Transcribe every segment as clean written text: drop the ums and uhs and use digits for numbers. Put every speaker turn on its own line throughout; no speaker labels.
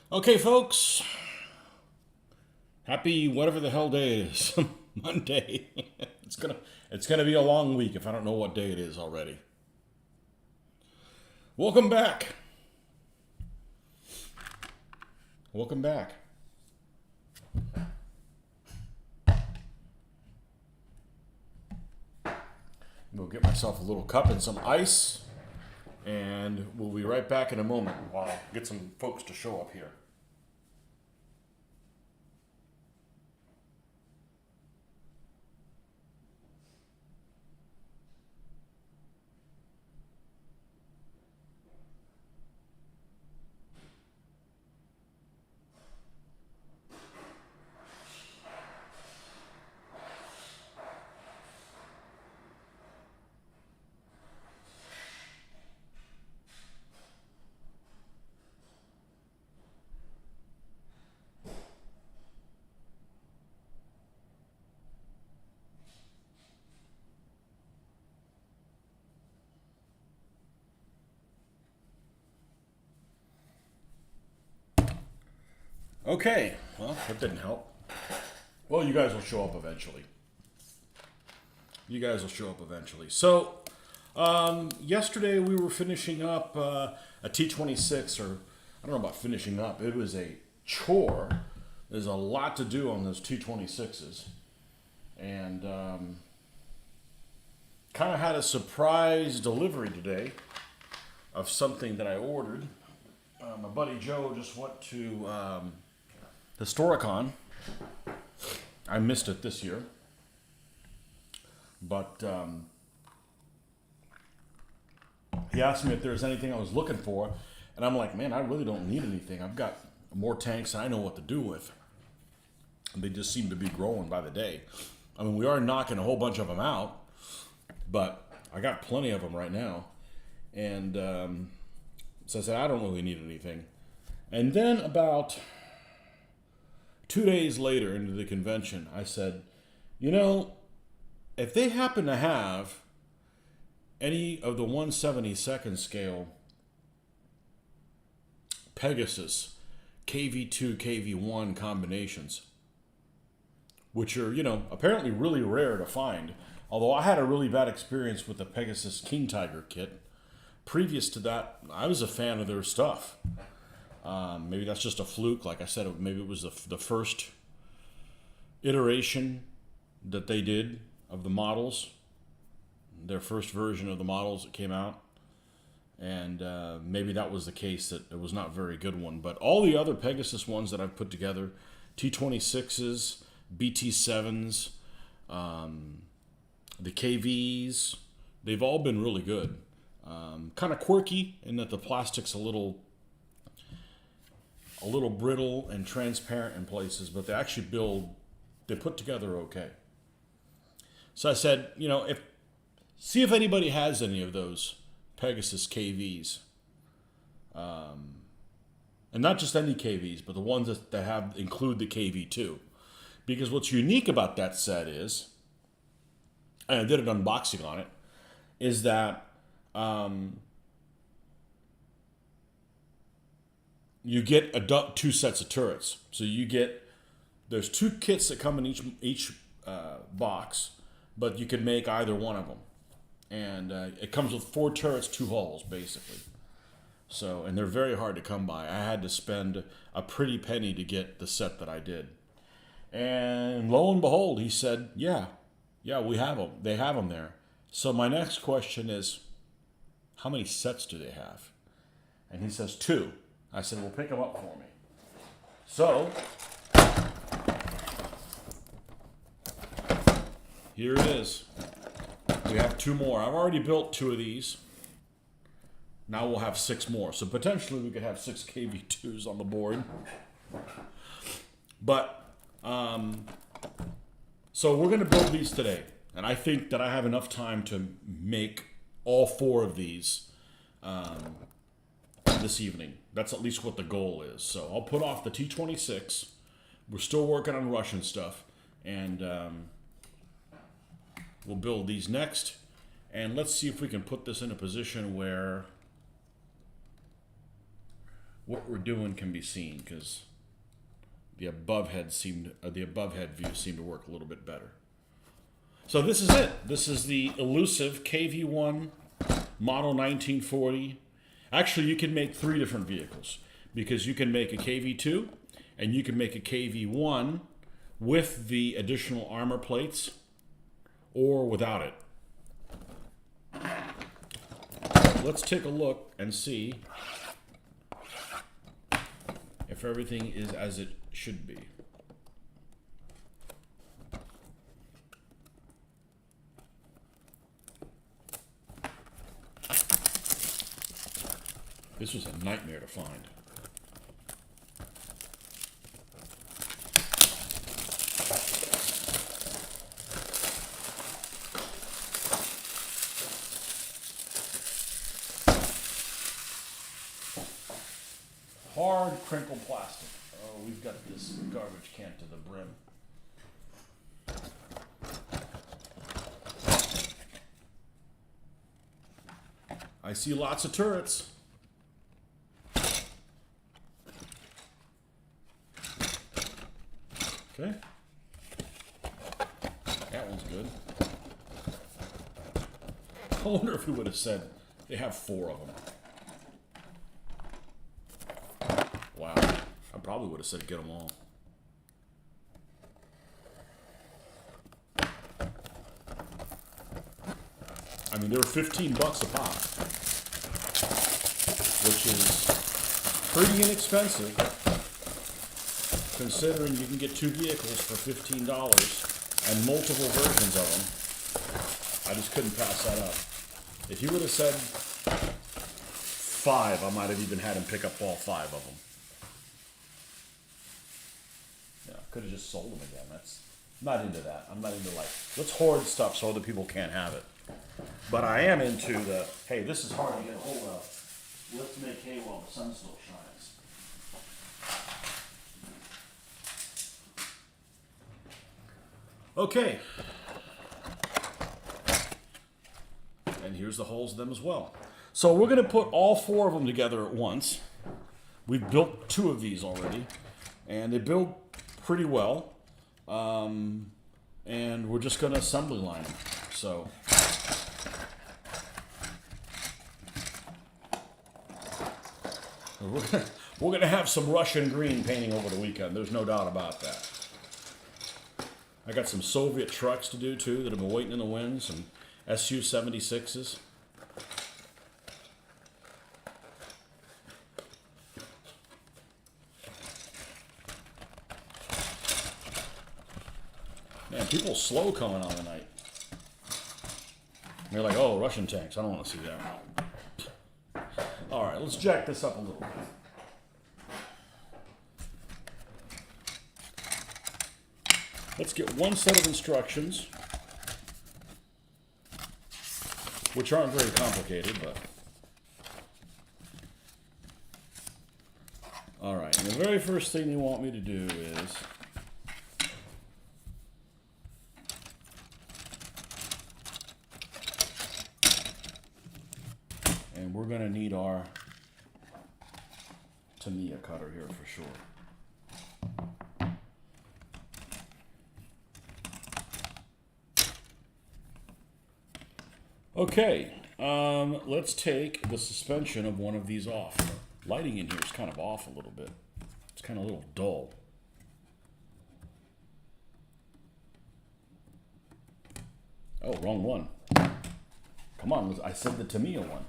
Okay, folks. Happy whatever the hell day it is. Monday. it's gonna be a long week if I don't know what day it is already. Welcome back. Welcome back. I'm gonna get myself a little cup and some ice, and we'll be right back in a moment while I get some folks to show up here. Okay, well, that didn't help. Well, you guys will show up eventually. So, yesterday we were finishing up a T26, or I don't know about finishing up. It was a chore. There's a lot to do on those T26s, and kind of had a surprise delivery today of something that I ordered. My buddy Joe just went to Historicon. I missed it this year, but he asked me if there was anything I was looking for, and I'm like, man, I really don't need anything. I've got more tanks than I know what to do with. And they just seem to be growing by the day. I mean, we are knocking a whole bunch of them out, but I got plenty of them right now. And so I said, I don't really need anything. And then about 2 days later into the convention, I said, you know, if they happen to have any of the 1/72nd scale Pegasus KV2, KV1 combinations, which are, apparently really rare to find, although I had a really bad experience with the Pegasus King Tiger kit. Previous to that, I was a fan of their stuff. Maybe that's just a fluke. Like I said, maybe it was the first iteration that they did of the models, their first version of the models that came out. And maybe that was the case, that it was not a very good one. But all the other Pegasus ones that I've put together, T26s, BT7s, the KVs, they've all been really good. Kind of quirky in that the plastic's a little brittle and transparent in places, but they put together okay. So I said, see if anybody has any of those Pegasus KVs. And not just any KVs, but the ones that include the KV2. Because what's unique about that set is, and I did an unboxing on it, is that you get two sets of turrets. So there's two kits that come in each box, but you could make either one of them. And it comes with 4 turrets, 2 hulls, basically. So, and they're very hard to come by. I had to spend a pretty penny to get the set that I did. And lo and behold, he said, yeah, we have them. They have them there. So my next question is, how many sets do they have? And he says 2. I said, well, pick them up for me. So, here it is. We have 2 more. I've already built 2 of these. Now we'll have 6 more. So potentially we could have 6 KV2s on the board. But, so we're going to build these today. And I think that I have enough time to make all 4 of these this evening. That's at least what the goal is. So I'll put off the T26. We're still working on Russian stuff. And we'll build these next. And let's see if we can put this in a position where what we're doing can be seen, because the above head view seemed to work a little bit better. So this is it. This is the elusive KV1 model 1940. Actually, you can make 3 different vehicles, because you can make a KV2 and you can make a KV1 with the additional armor plates or without it. Let's take a look and see if everything is as it should be. This was a nightmare to find. Hard crinkled plastic. Oh, we've got this garbage can to the brim. I see lots of turrets. Okay. That one's good. I wonder if we would have said they have 4 of them. Wow. I probably would have said get them all. I mean, they were $15 a pop, which is pretty inexpensive, considering you can get 2 vehicles for $15 and multiple versions of them. I just couldn't pass that up. If you would have said 5, I might have even had him pick up all 5 of them. Yeah, could have just sold them again. That's not into that. I'm not into like, let's hoard stuff so other people can't have it. But I am into the, hey, this is hard to get a hold of. Let's make hay while the sun still shines. Okay. And here's the holes in them as well. So we're going to put all 4 of them together at once. We've built 2 of these already, and they build pretty well. And we're just going to assembly line them. So we're gonna have some Russian green painting over the weekend. There's no doubt about that. I got some Soviet trucks to do too that have been waiting in the wind. Some Su-76s. Man, people slow coming on tonight. They're like, oh, Russian tanks. I don't want to see that. All right, let's jack this up a little bit. Let's get one set of instructions, which aren't very complicated, but... All right, and the very first thing they want me to do is... And we're going to need our Tamiya cutter here for sure. Okay, let's take the suspension of one of these off. Lighting in here is kind of off a little bit. It's kind of a little dull. Oh, wrong one. Come on, I said the Tamiya one.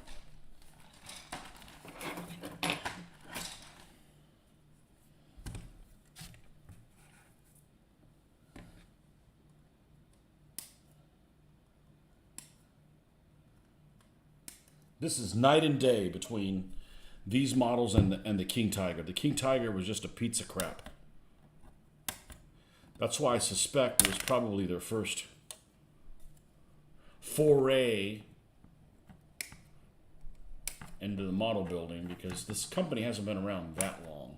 This is night and day between these models and the King Tiger. The King Tiger was just a piece of crap. That's why I suspect it was probably their first foray into the model building, because this company hasn't been around that long.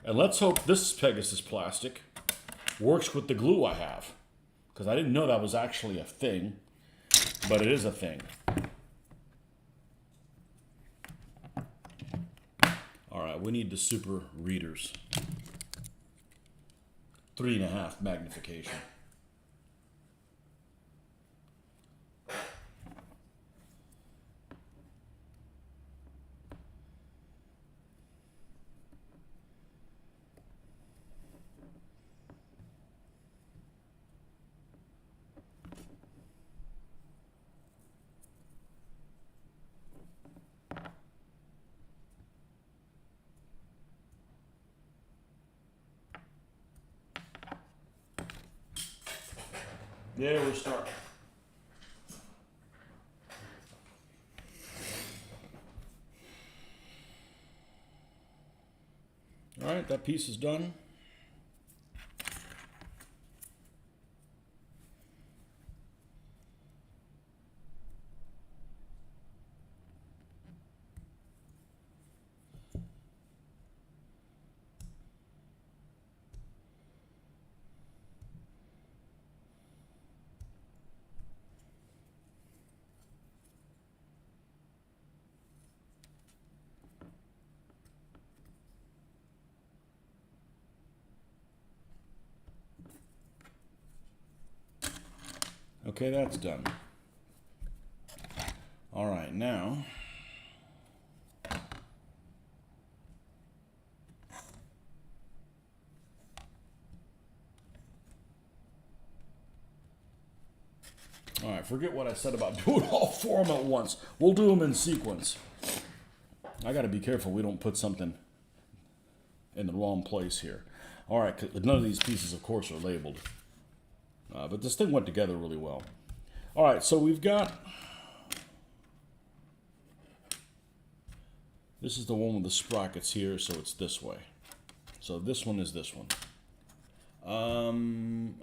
And let's hope this Pegasus plastic works with the glue I have, because I didn't know that was actually a thing, but it is a thing. All right, we need the super readers. 3.5 magnification. There we start. All right, that piece is done. Okay, that's done. All right, now all right, forget what I said about doing all 4 of them at once. We'll do them in sequence. I got to be careful we don't put something in the wrong place here. All right, 'cause none of these pieces, of course, are labeled. But this thing went together really well. All right, so we've got... This is the one with the sprockets here, so it's this way. So this one is this one.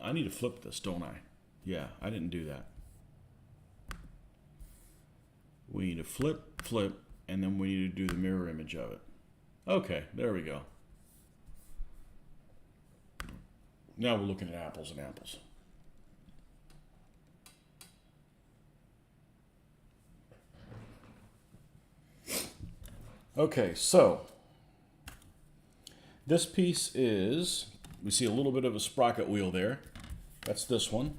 I need to flip this, don't I? Yeah, I didn't do that. We need to flip, flip, and then we need to do the mirror image of it. Okay, there we go. Now we're looking at apples and apples. Okay, so this piece is, we see a little bit of a sprocket wheel there. That's this one.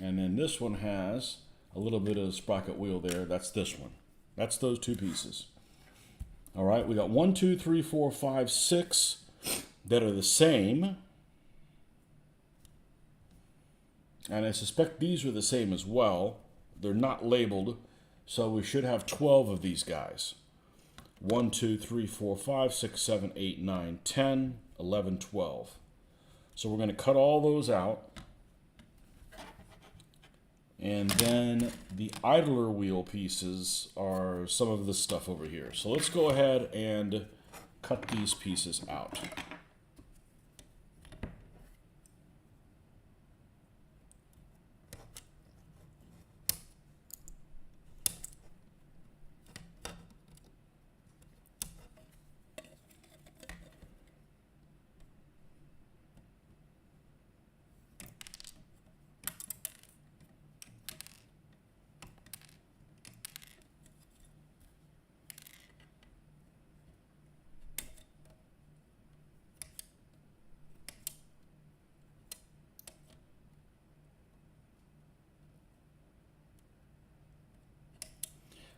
And then this one has a little bit of a sprocket wheel there. That's this one. That's those 2 pieces. All right, we got 1, 2, 3, 4, 5, 6 that are the same. And I suspect these are the same as well. They're not labeled, so we should have 12 of these guys. 1, 2, 3, 4, 5, 6, 7, 8, 9, 10, 11, 12. So we're going to cut all those out. And then the idler wheel pieces are some of this stuff over here. So let's go ahead and cut these pieces out.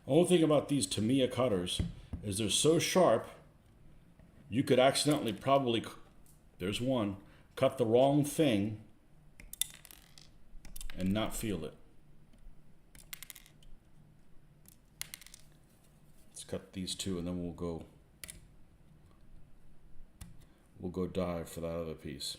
Only thing about these Tamiya cutters is they're so sharp, you could accidentally probably, there's one, cut the wrong thing and not feel it. Let's cut these 2 and then we'll go dive for that other piece.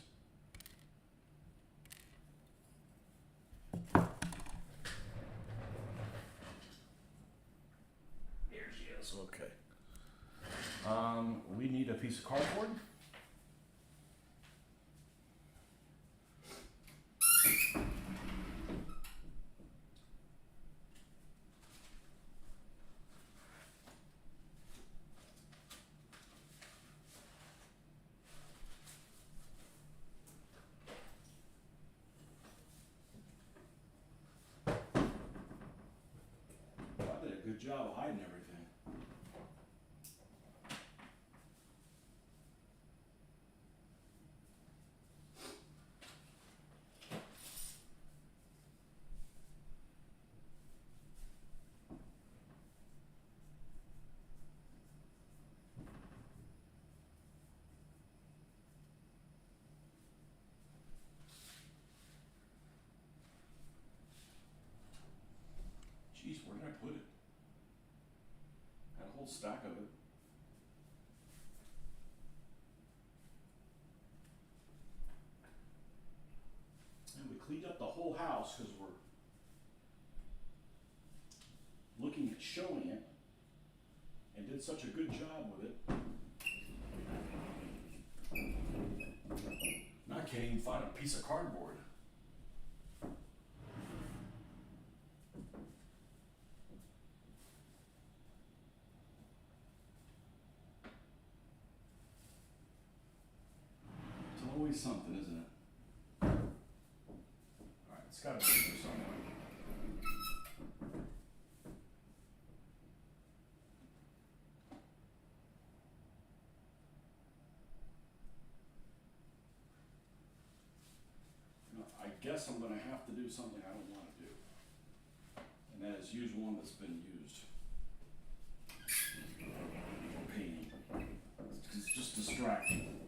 Okay. We need a piece of cardboard. I did a good job of hiding everything. house because we're looking at showing it and did such a good job with it. Now I can't even find a piece of cardboard. It's always something, isn't it? Alright, it's gotta be here somewhere. I guess I'm going to have to do something I don't want to do. And that is use one that's been used for painting. It's just distracting.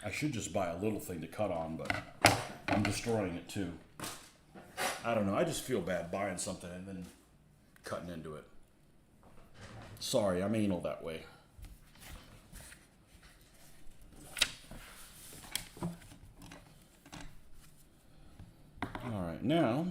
I should just buy a little thing to cut on, but I'm destroying it too. I don't know, I just feel bad buying something and then cutting into it. Sorry, I'm anal that way. All right, now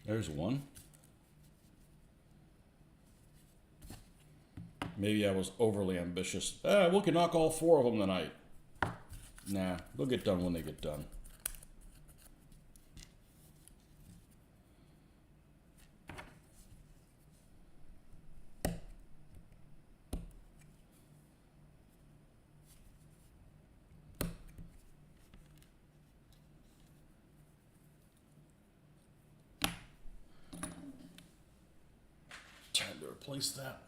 there's one. Maybe I was overly ambitious. We can knock all 4 of them tonight. Nah, they'll get done when they get done. Time to replace that.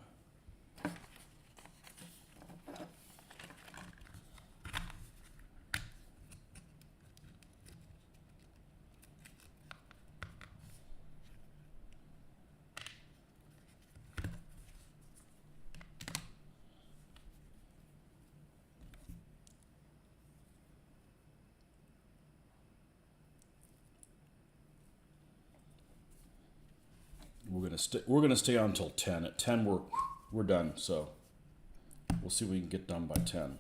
We're gonna stay on until 10. At 10 we're done, so we'll see what we can get done by 10.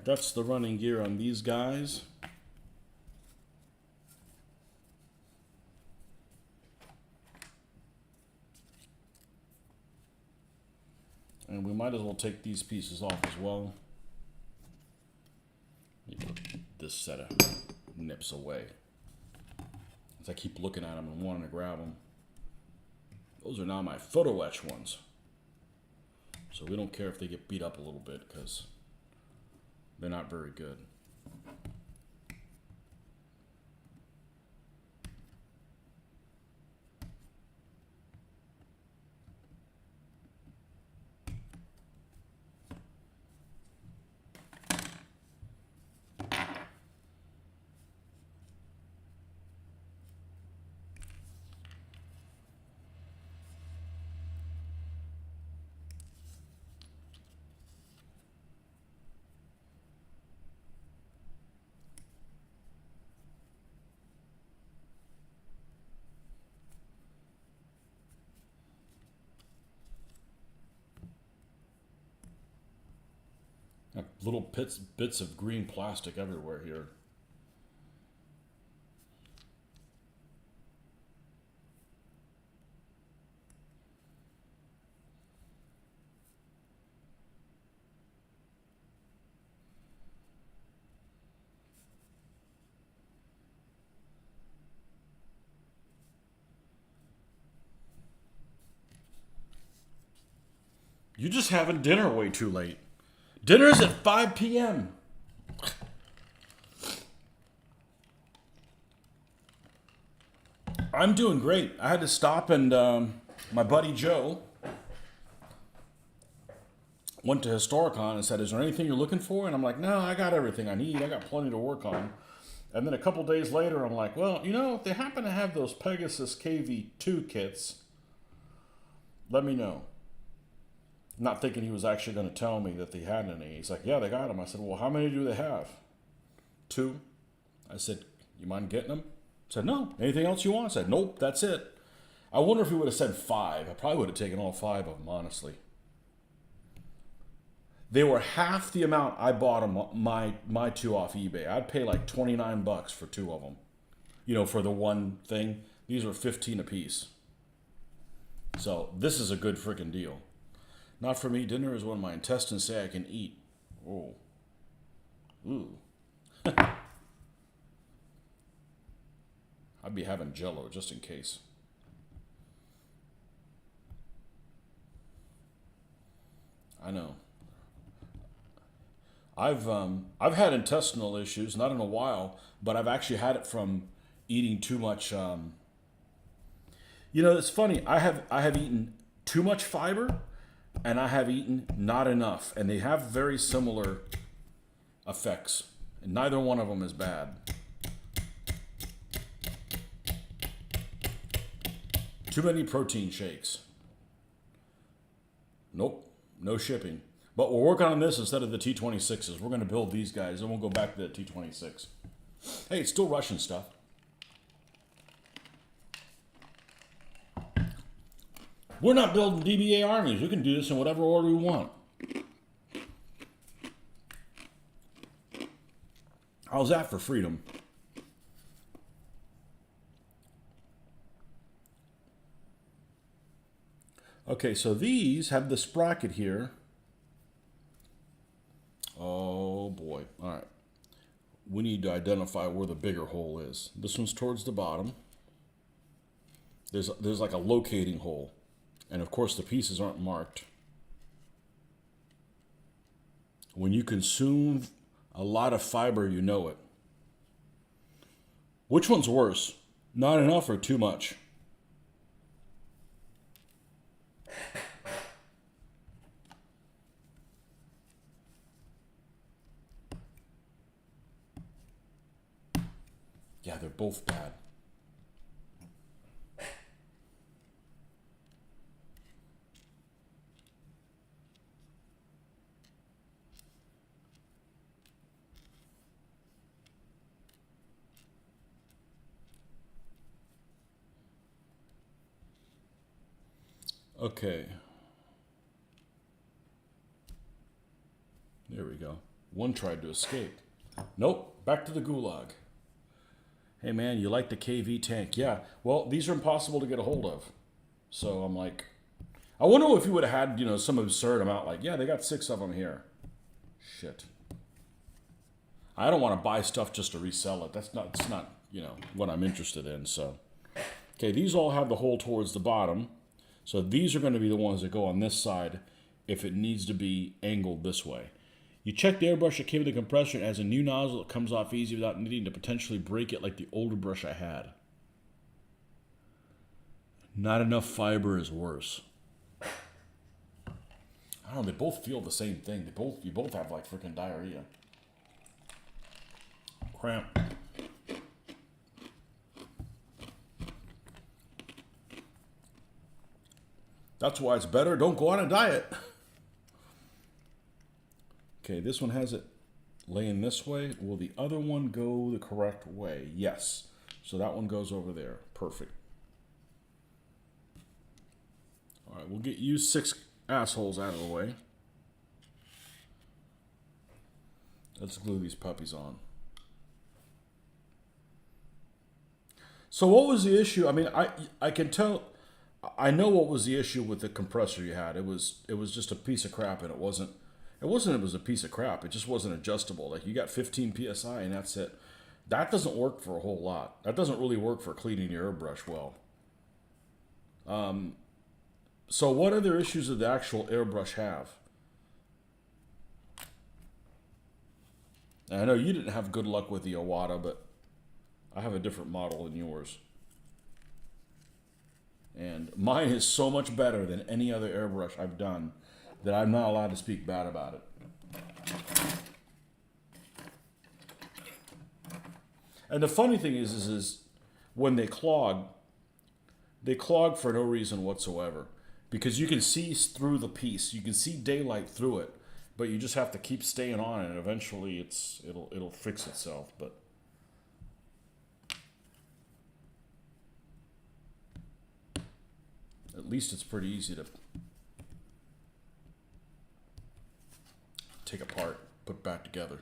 right, that's the running gear on these guys. And we might as well take these pieces off as well. This set of nips away. As I keep looking at them and wanting to grab them. Those are now my photo etch ones. So we don't care if they get beat up a little bit because they're not very good. Little bits of green plastic everywhere here. You're just having dinner way too late. Dinner's at 5 p.m. I'm doing great. I had to stop and my buddy Joe went to Historicon and said, "Is there anything you're looking for?" And I'm like, "No, I got everything I need. I got plenty to work on." And then a couple days later, I'm like, "Well, you know, if they happen to have those Pegasus KV2 kits, let me know." Not thinking he was actually going to tell me that they had any. He's like, "Yeah, they got them." I said, "Well, how many do they have?" 2. I said, "You mind getting them?" He said, "No. Anything else you want?" I said, "Nope, that's it." I wonder if he would have said 5. I probably would have taken all 5 of them, honestly. They were half the amount I bought them, my 2 off eBay. I'd pay like $29 for 2 of them. You know, for the one thing. These were 15 a piece. So this is a good freaking deal. Not for me. Dinner is when my intestines say I can eat. Oh. Ooh. I'd be having Jell-O just in case. I know. I've had intestinal issues, not in a while, but I've actually had it from eating too much. You know, it's funny. I have eaten too much fiber, and I have eaten not enough, and they have very similar effects, and neither one of them is bad. Too many protein shakes. Nope, no shipping. But we're working on this instead of the T26s. We're going to build these guys, and we'll go back to the T26. Hey, it's still Russian stuff. We're not building DBA armies. We can do this in whatever order we want. How's that for freedom? Okay, so these have the sprocket here. Oh boy. All right. We need to identify where the bigger hole is. This one's towards the bottom. There's like a locating hole. And of course the pieces aren't marked. When you consume a lot of fiber, you know it. Which one's worse? Not enough or too much? Yeah, they're both bad. Okay. There we go. One tried to escape. Nope, back to the gulag. Hey man, you like the KV tank? Yeah. Well, these are impossible to get a hold of. So I'm like, I wonder if you would have had, some absurd amount like, yeah, they got 6 of them here. Shit. I don't want to buy stuff just to resell it. It's not, what I'm interested in. So, okay, these all have the hole towards the bottom. So these are going to be the ones that go on this side if it needs to be angled this way. You check the airbrush that came with the compressor, and as a new nozzle, it comes off easy without needing to potentially break it like the older brush I had. Not enough fiber is worse. I don't know, they both feel the same thing. You both have like freaking diarrhea. Cramp. That's why it's better. Don't go on a diet. Okay, this one has it laying this way. Will the other one go the correct way? Yes. So that one goes over there. Perfect. All right, we'll get you 6 assholes out of the way. Let's glue these puppies on. So what was the issue? I mean, I can tell, I know what was the issue with the compressor you had. It was just a piece of crap, and it was a piece of crap. It just wasn't adjustable. Like, you got 15 PSI and that's it. That doesn't work for a whole lot. That doesn't really work for cleaning your airbrush well. So what other issues did the actual airbrush have? And I know you didn't have good luck with the Iwata, but I have a different model than yours. And mine is so much better than any other airbrush I've done that I'm not allowed to speak bad about it. And the funny thing is when they clog for no reason whatsoever. Because you can see through the piece. You can see daylight through it. But you just have to keep staying on it, and eventually it'll fix itself. But at least it's pretty easy to take apart, put back together.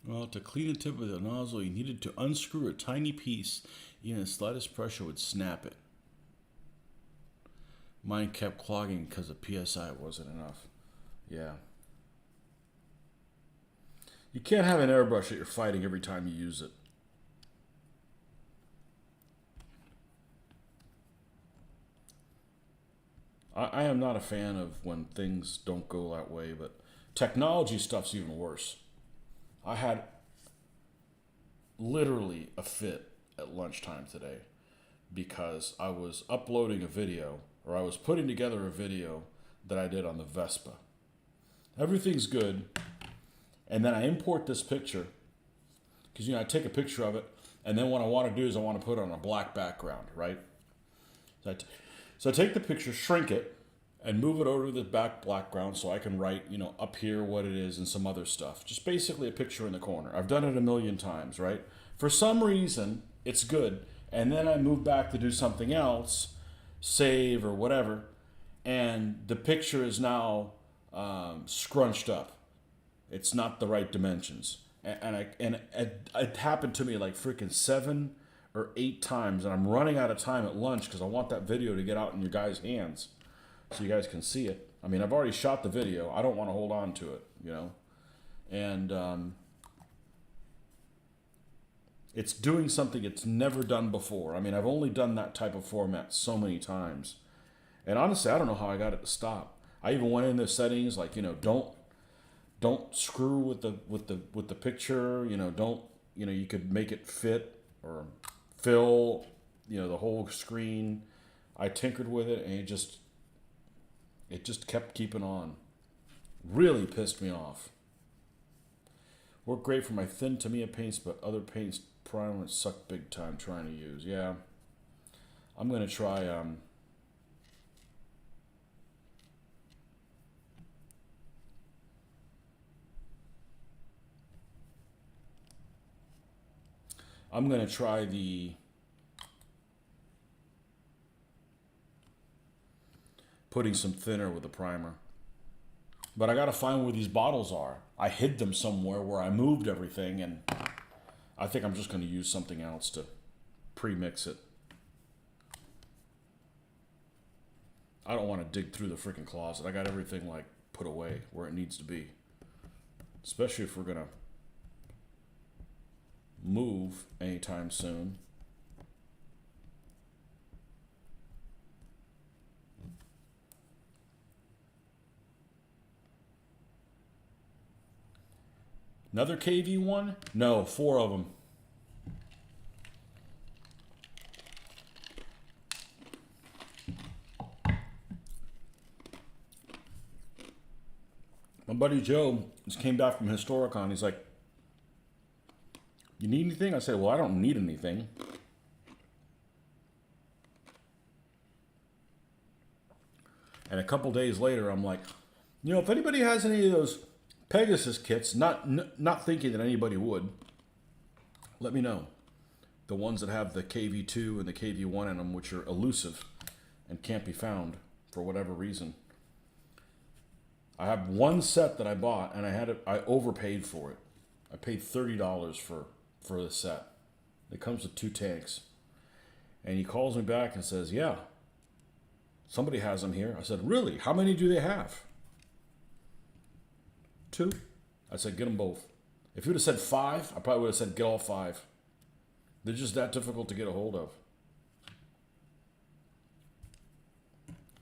Well, to clean the tip of the nozzle, you needed to unscrew a tiny piece. Even the slightest pressure would snap it. Mine kept clogging because the PSI wasn't enough. Yeah. You can't have an airbrush that you're fighting every time you use it. I am not a fan of when things don't go that way, but technology stuff's even worse. I had literally a fit at lunchtime today because I was uploading a video, or I was putting together a video that I did on the Vespa. Everything's good, and then I import this picture because I take a picture of it, and then what I want to do is I want to put it on a black background, right? So I take the picture, shrink it, and move it over to the back background so I can write, up here what it is and some other stuff. Just basically a picture in the corner. I've done it a million times, right? For some reason, it's good. And then I move back to do something else, save or whatever, and the picture is now scrunched up. It's not the right dimensions. And it happened to me like freaking 7 or 8 times, and I'm running out of time at lunch because I want that video to get out in your guys' hands so you guys can see it. I mean, I've already shot the video. I don't want to hold on to it, And it's doing something it's never done before. I mean, I've only done that type of format so many times. And honestly, I don't know how I got it to stop. I even went in the settings like, don't screw with the picture, don't, you could make it fit or fill, the whole screen. I tinkered with it, and it just kept keeping on. Really pissed me off. Work great for my thin Tamiya paints, but other paints primers suck big time trying to use. Yeah. I'm going to try... I'm going to try the... putting some thinner with the primer. But I got to find where these bottles are. I hid them somewhere where I moved everything, and I think I'm just going to use something else to pre-mix it. I don't want to dig through the freaking closet. I got everything like put away where it needs to be. Especially if we're going to move anytime soon. Another KV one? No, 4 of them. My buddy Joe just came back from Historicon. He's like, you need anything? I said, well, I don't need anything. And a couple days later, I'm like, you know, if anybody has any of those Pegasus kits, not thinking that anybody would, let me know. The ones that have the KV2 and the KV1 in them, which are elusive and can't be found for whatever reason. I have one set that I bought, and I overpaid for it. I paid $30 for the set. It comes with 2 tanks. And he calls me back and says, yeah, somebody has them here. I said, really? How many do they have? 2. I said, get them both. If you would have said 5, I probably would have said, get all 5. They're just that difficult to get a hold of.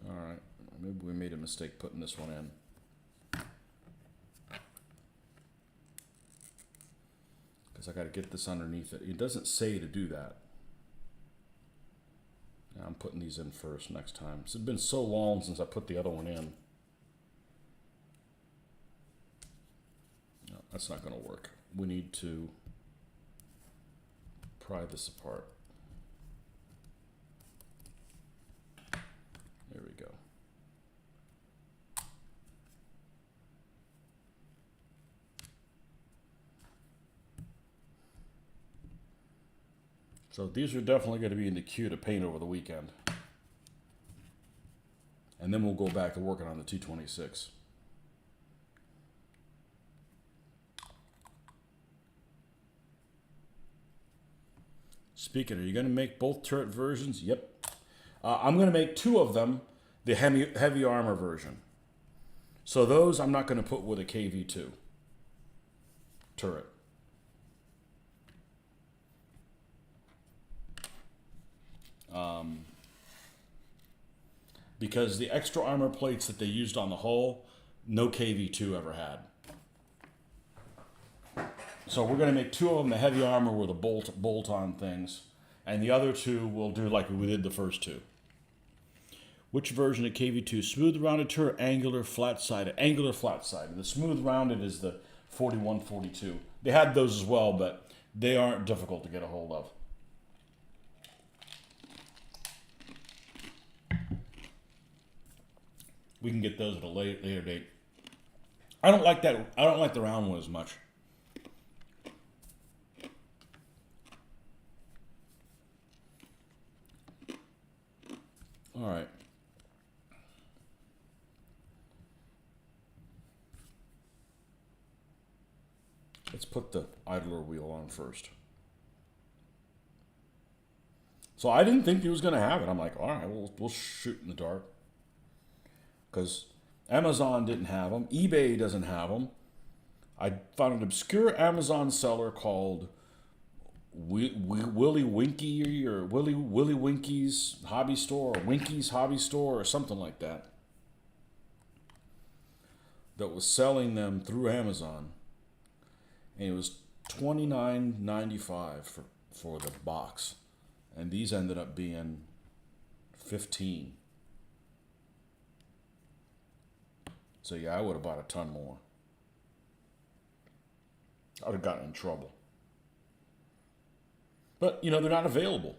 All right. Maybe we made a mistake putting this one in. Because I got to get this underneath it. It doesn't say to do that. I'm putting these in first next time. It's been so long since I put the other one in. No, that's not going to work. We need to pry this apart. There we go. So these are definitely going to be in the queue to paint over the weekend. And then we'll go back to working on the 226. Speaking, are you going to make both turret versions? Yep. I'm going to make 2 of them, the heavy armor version. So those I'm not going to put with a KV2 turret. Because the extra armor plates that they used on the hull, no KV2 ever had. So we're going to make 2 of them, the heavy armor with the bolt-on things, and the other 2 we'll do like we did the first 2. Which version of KV2? Smooth rounded turret, angular flat-sided. Angular flat-sided. The smooth rounded is the 4142. They had those as well, but they aren't difficult to get a hold of. We can get those at a later date. I don't like that. I don't like the round one as much. All right. Let's put the idler wheel on first. So I didn't think he was going to have it. I'm like, all right, we'll shoot in the dark. Because Amazon didn't have them. eBay doesn't have them. I found an obscure Amazon seller called Willy Winky or Willy Winky's Hobby Store or Winky's Hobby Store or something like that was selling them through Amazon. And it was $29.95 for the box. And these ended up being $15. So yeah, I would have bought a ton more. I would have gotten in trouble. But, you know, they're not available.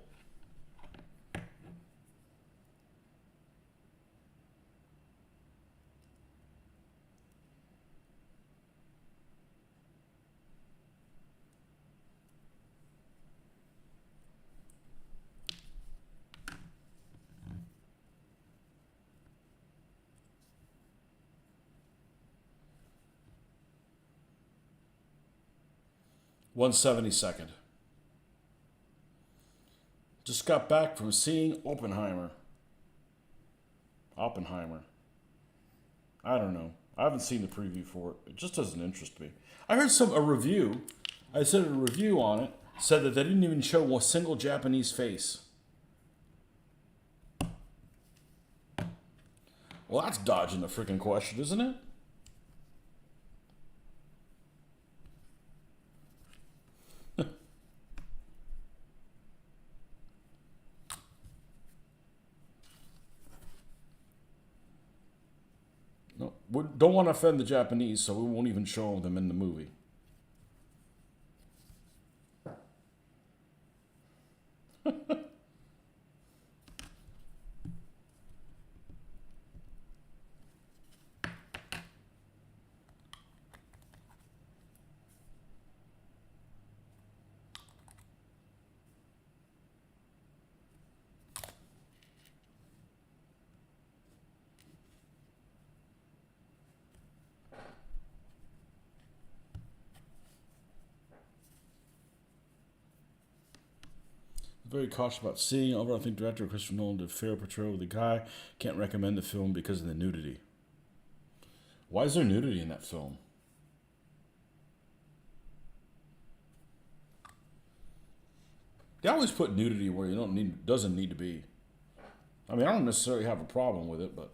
One 72nd. Just got back from seeing Oppenheimer. Oppenheimer. I don't know. I haven't seen the preview for it. It just doesn't interest me. I heard a review. I said a review on it said that they didn't even show a single Japanese face. Well, that's dodging the freaking question, isn't it? No, we don't want to offend the Japanese, so we won't even show them in the movie. Very cautious about seeing. Overall, I think director Christopher Nolan did a fair portrayal of the guy. Can't recommend the film because of the nudity. Why is there nudity in that film? They always put nudity where you don't need doesn't need to be. I mean, I don't necessarily have a problem with it, but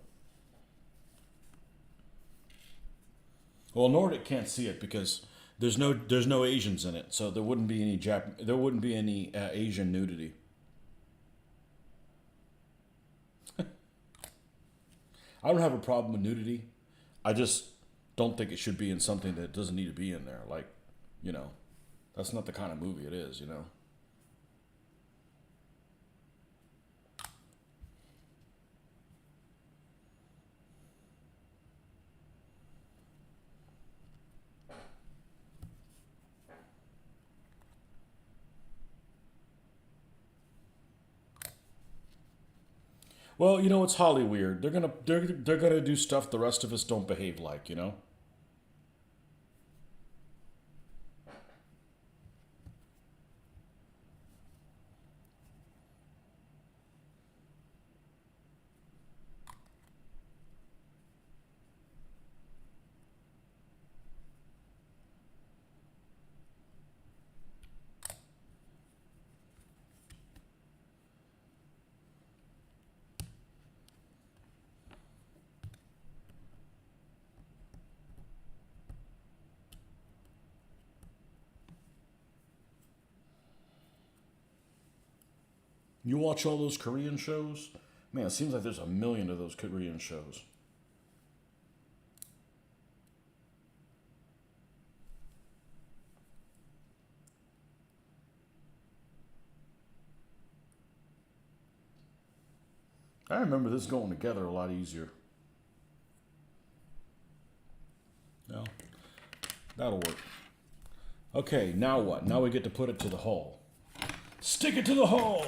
well, Nordic can't see it because there's no Asians in it, so there wouldn't be any Asian nudity. I don't have a problem with nudity. I just don't think it should be in something that doesn't need to be in there. Like, you know, that's not the kind of movie it is, you know. Well, you know, it's Hollywood. They're gonna do stuff the rest of us don't behave like, you know. You watch all those Korean shows? Man, it seems like there's a million of those Korean shows. I remember this going together a lot easier. No, that'll work. Okay, now what? Now we get to put it to the hole. Stick it to the hole!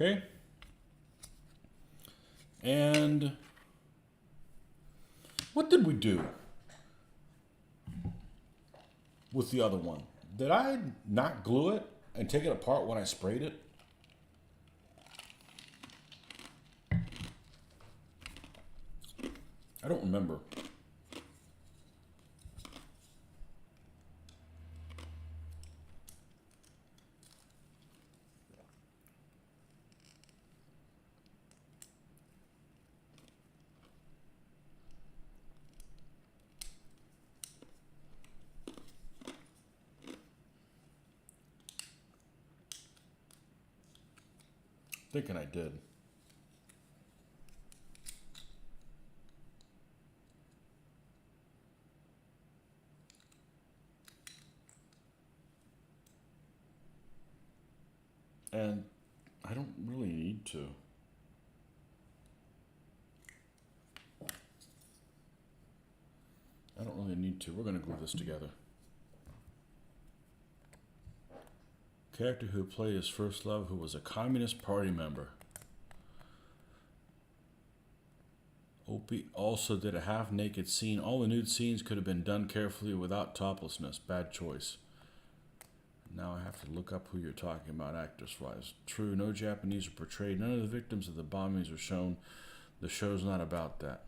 Okay. And what did we do with the other one? Did I not glue it and take it apart when I sprayed it? I don't remember. Thinking I did. And I don't really need to. I don't really need to. We're going to glue this together. Character who played his first love who was a Communist Party member. Opie also did a half-naked scene. All the nude scenes could have been done carefully without toplessness. Bad choice. Now I have to look up who you're talking about actress-wise. True, no Japanese are portrayed. None of the victims of the bombings are shown. The show's not about that.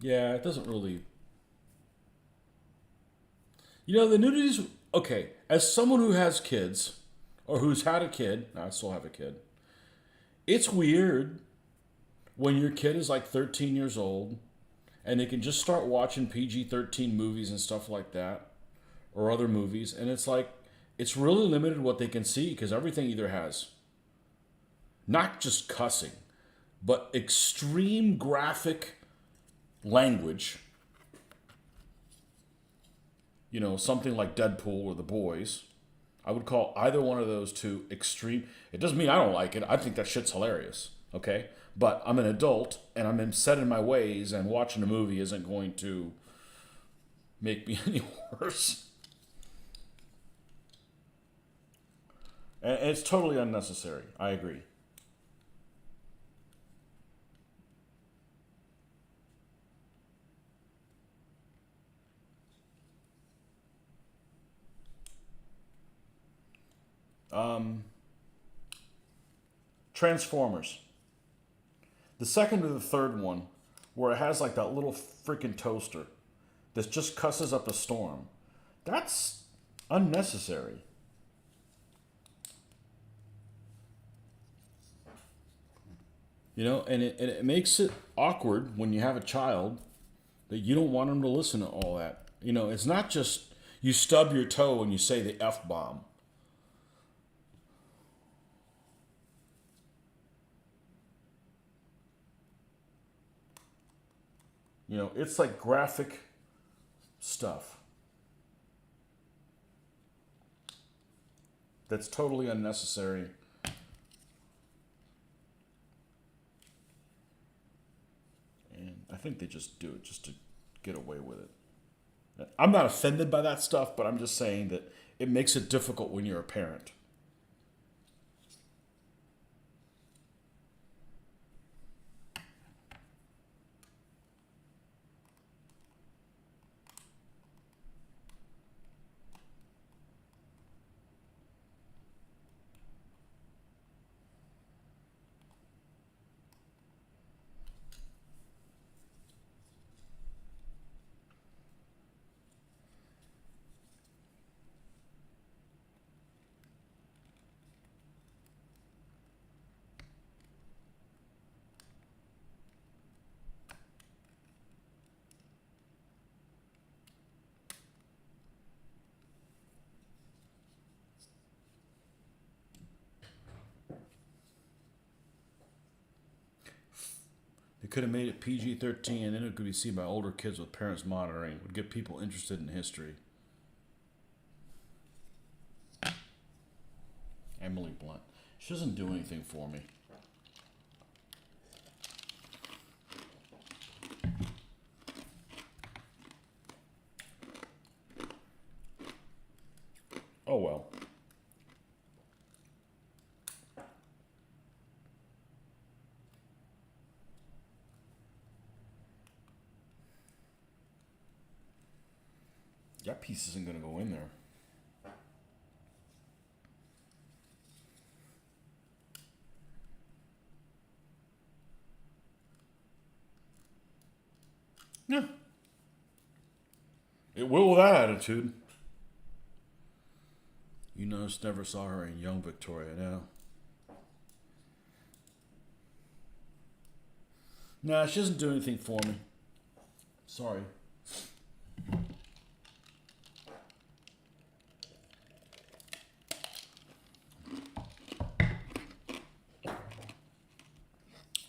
Yeah, it doesn't really... You know, the nudities... Okay, as someone who has kids, or who's had a kid, I still have a kid, it's weird when your kid is like 13 years old and they can just start watching PG-13 movies and stuff like that, or other movies, and it's like, it's really limited what they can see because everything either has not just cussing, but extreme graphic language. You know, something like Deadpool or The Boys. I would call either one of those two extreme. It doesn't mean I don't like it. I think that shit's hilarious. Okay? But I'm an adult and I'm set in my ways, and watching a movie isn't going to make me any worse. And it's totally unnecessary. I agree. Transformers. The second or the third one, where it has like that little freaking toaster that just cusses up a storm. That's unnecessary. You know, and it makes it awkward when you have a child that you don't want them to listen to all that. You know, it's not just you stub your toe and you say the F-bomb. You know, it's like graphic stuff that's totally unnecessary. And I think they just do it just to get away with it. I'm not offended by that stuff, but I'm just saying that it makes it difficult when you're a parent. They could have made it PG-13, and then it could be seen by older kids with parents monitoring. It would get people interested in history. Emily Blunt. She doesn't do anything for me. Oh well. That piece isn't going to go in there. Yeah. It will with that attitude. You notice never saw her in young Victoria now. Nah, she doesn't do anything for me. Sorry.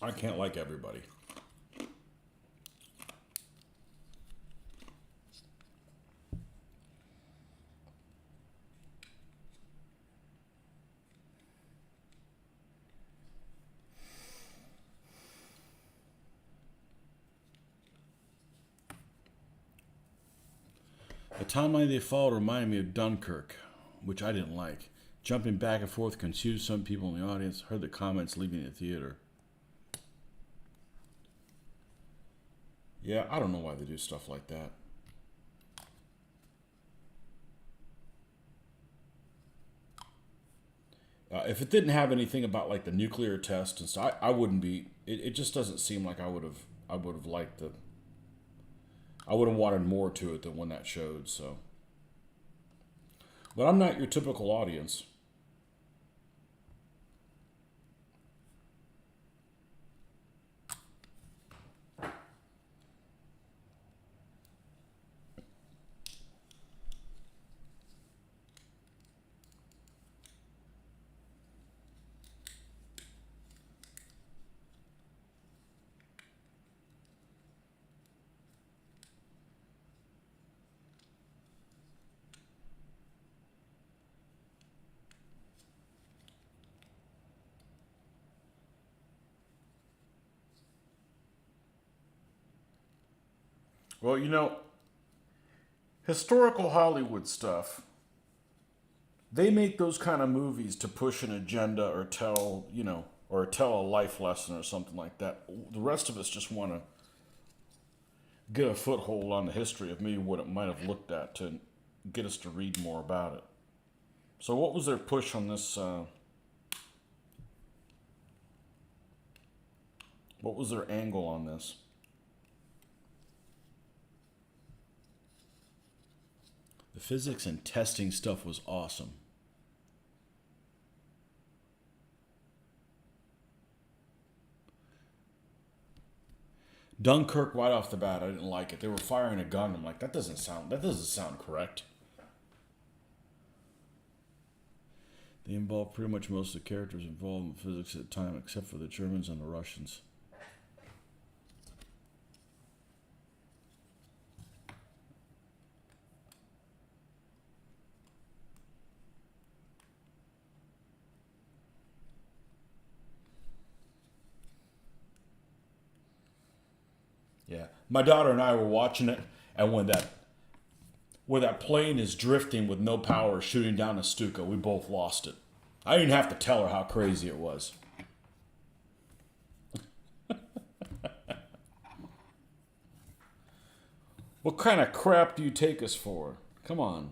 I can't like everybody. The timeline they followed reminded me of Dunkirk, which I didn't like. Jumping back and forth confused some people in the audience. Heard the comments leaving the theater. Yeah, I don't know why they do stuff like that. If it didn't have anything about like the nuclear test and stuff, I wouldn't be. It just doesn't seem like I would have. I would have liked the. I would have wanted more to it than when that showed. So, but I'm not your typical audience. Well, you know, historical Hollywood stuff, they make those kind of movies to push an agenda or tell, or tell a life lesson or something like that. The rest of us just want to get a foothold on the history of maybe what it might have looked at to get us to read more about it. So what was their push on this? What was their angle on this? The physics and testing stuff was awesome. Dunkirk, right off the bat, I didn't like it. They were firing a gun. I'm like, that doesn't sound correct. They involved pretty much most of the characters involved in physics at the time, except for the Germans and the Russians. Yeah, my daughter and I were watching it, and when that plane is drifting with no power, shooting down a Stuka, we both lost it. I didn't have to tell her how crazy it was. What kind of crap do you take us for? Come on.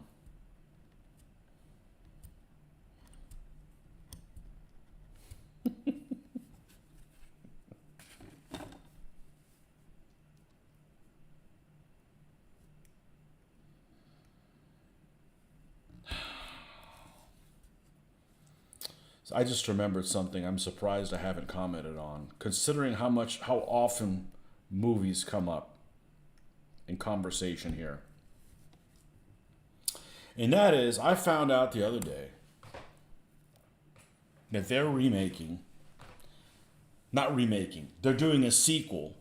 I just remembered something I'm surprised I haven't commented on, considering how often movies come up in conversation here. And that is, I found out the other day that they're they're doing a sequel.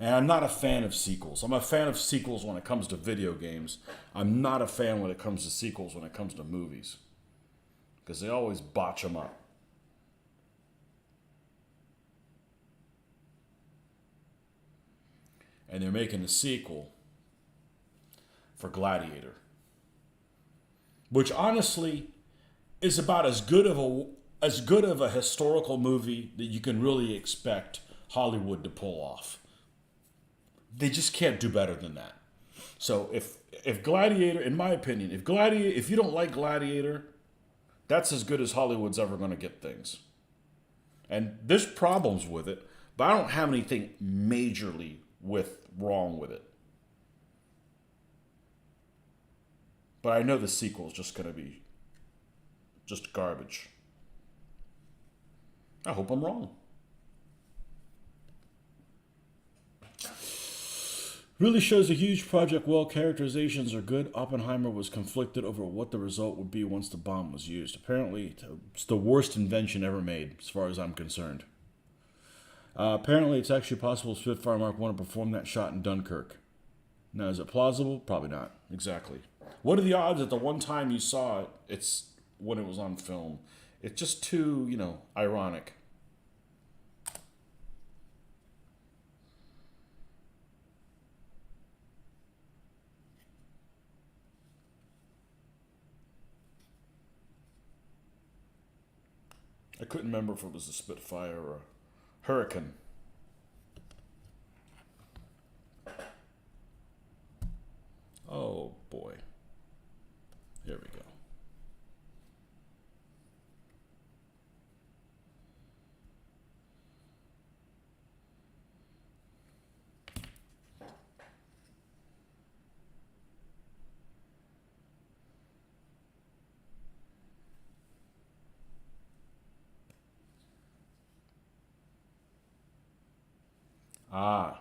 And I'm not a fan of sequels. I'm a fan of sequels when it comes to video games. I'm not a fan when it comes to sequels when it comes to movies, because they always botch them up. And they're making a sequel for Gladiator, which honestly is about as good of a historical movie that you can really expect Hollywood to pull off. They just can't do better than that. So if Gladiator, in my opinion, if you don't like Gladiator, that's as good as Hollywood's ever going to get things. And there's problems with it, but I don't have anything majorly wrong with it. But I know the sequel is just going to be just garbage. I hope I'm wrong. Really shows a huge project well. Characterizations are good. Oppenheimer was conflicted over what the result would be once the bomb was used. Apparently, it's the worst invention ever made, as far as I'm concerned. Apparently, it's actually possible Spitfire Mark 1 to perform that shot in Dunkirk. Now, is it plausible? Probably not. Exactly. What are the odds that the one time you saw it, it's when it was on film? It's just too, ironic. I couldn't remember if it was a Spitfire or a Hurricane. Oh boy. Here we go. Ah.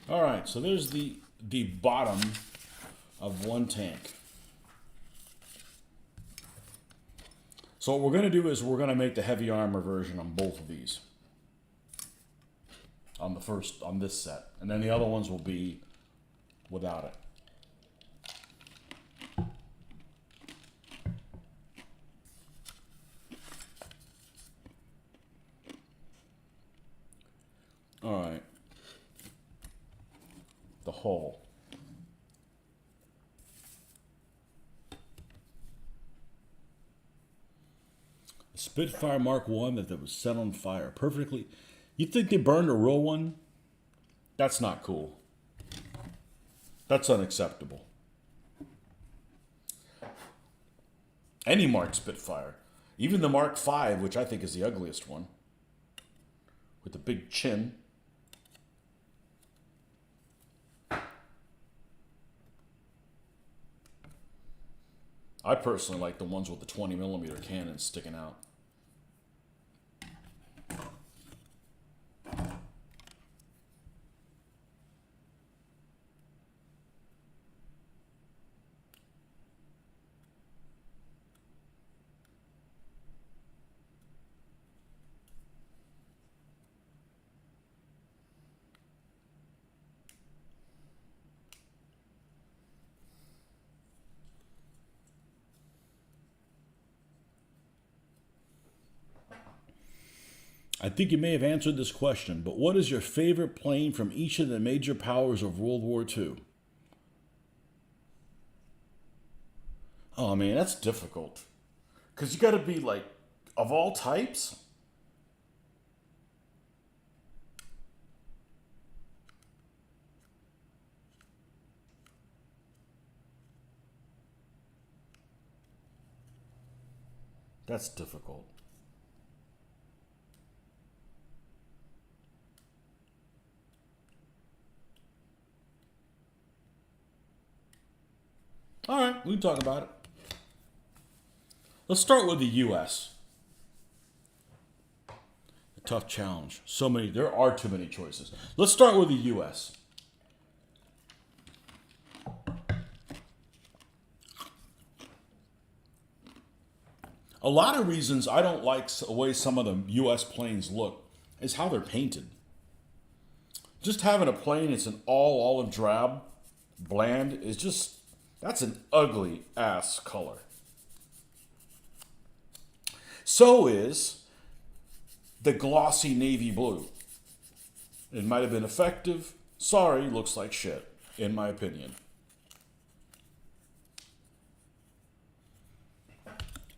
All right, so there's the bottom of one tank. So what we're going to do is we're going to make the heavy armor version on both of these. On this set. And then the other ones will be without it. All right. The hull. A Spitfire Mark 1 that was set on fire perfectly. You think they burned a real one? That's not cool. That's unacceptable. Any Mark Spitfire. Even the Mark 5, which I think is the ugliest one. With the big chin. I personally like the ones with the 20mm cannons sticking out. I think you may have answered this question, but what is your favorite plane from each of the major powers of World War II? Oh man, that's difficult. Because you got to be like, of all types? That's difficult. All right, we can talk about it. Let's start with the U.S. A tough challenge. There are too many choices. Let's start with the U.S. A lot of reasons I don't like the way some of the U.S. planes look is how they're painted. Just having a plane that's an all olive drab, bland, is just, that's an ugly ass color. So is the glossy navy blue. It might have been effective. Sorry, looks like shit, in my opinion.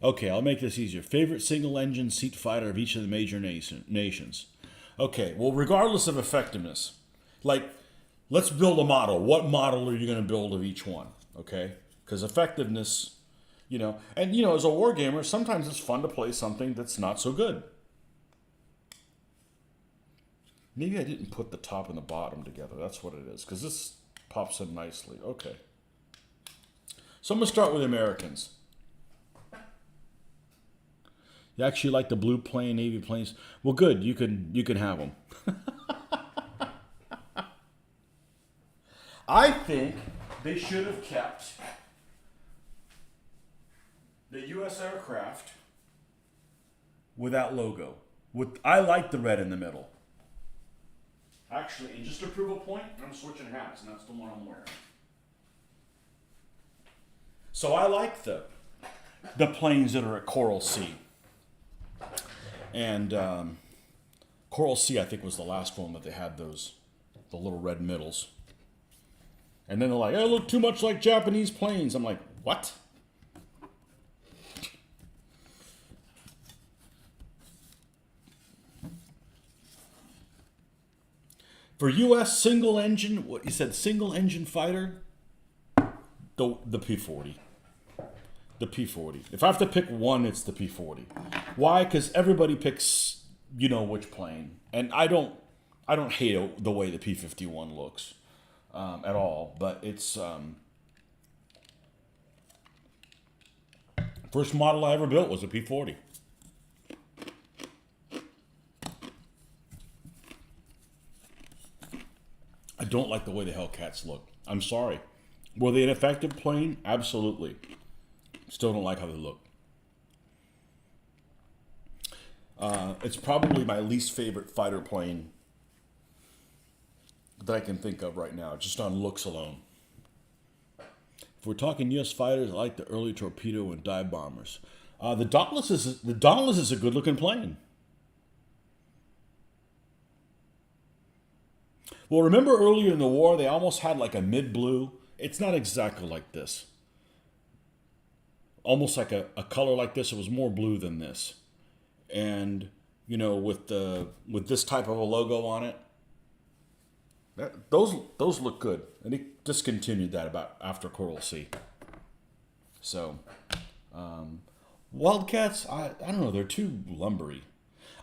Okay, I'll make this easier. Favorite single-engine seat fighter of each of the major nations. Okay, well, regardless of effectiveness, like, let's build a model. What model are you going to build of each one? Okay? Because effectiveness, as a war gamer, sometimes it's fun to play something that's not so good. Maybe I didn't put the top and the bottom together. That's what it is. Because this pops in nicely. Okay. So I'm going to start with Americans. You actually like the blue plane, navy planes? Well, good. You can have them. I think they should have kept the U.S. aircraft with that logo. I like the red in the middle. Actually, and just to prove a point, I'm switching hats, and that's the one I'm wearing. So I like the planes that are at Coral Sea. And Coral Sea, I think, was the last one that they had the little red middles. And then they're like, "Oh, look too much like Japanese planes." I'm like, what? For U.S. single engine, what you said, single engine fighter, the P-40. The P-40. If I have to pick one, it's the P-40. Why? Because everybody picks, which plane, and I don't hate the way the P-51 looks at all. But it's first model I ever built was a P-40. I don't like the way the Hellcats look. I'm sorry. Were they an effective plane? Absolutely. Still don't like how they look. It's probably my least favorite fighter plane that I can think of right now, just on looks alone. If we're talking U.S. fighters, I like the early torpedo and dive bombers. The Dauntless is a good-looking plane. Well, remember earlier in the war, they almost had like a mid-blue. It's not exactly like this. Almost like a color like this. It was more blue than this. And, with this type of a logo on it, those look good. And they discontinued that about after Coral Sea. So, Wildcats, I don't know, they're too lumbery.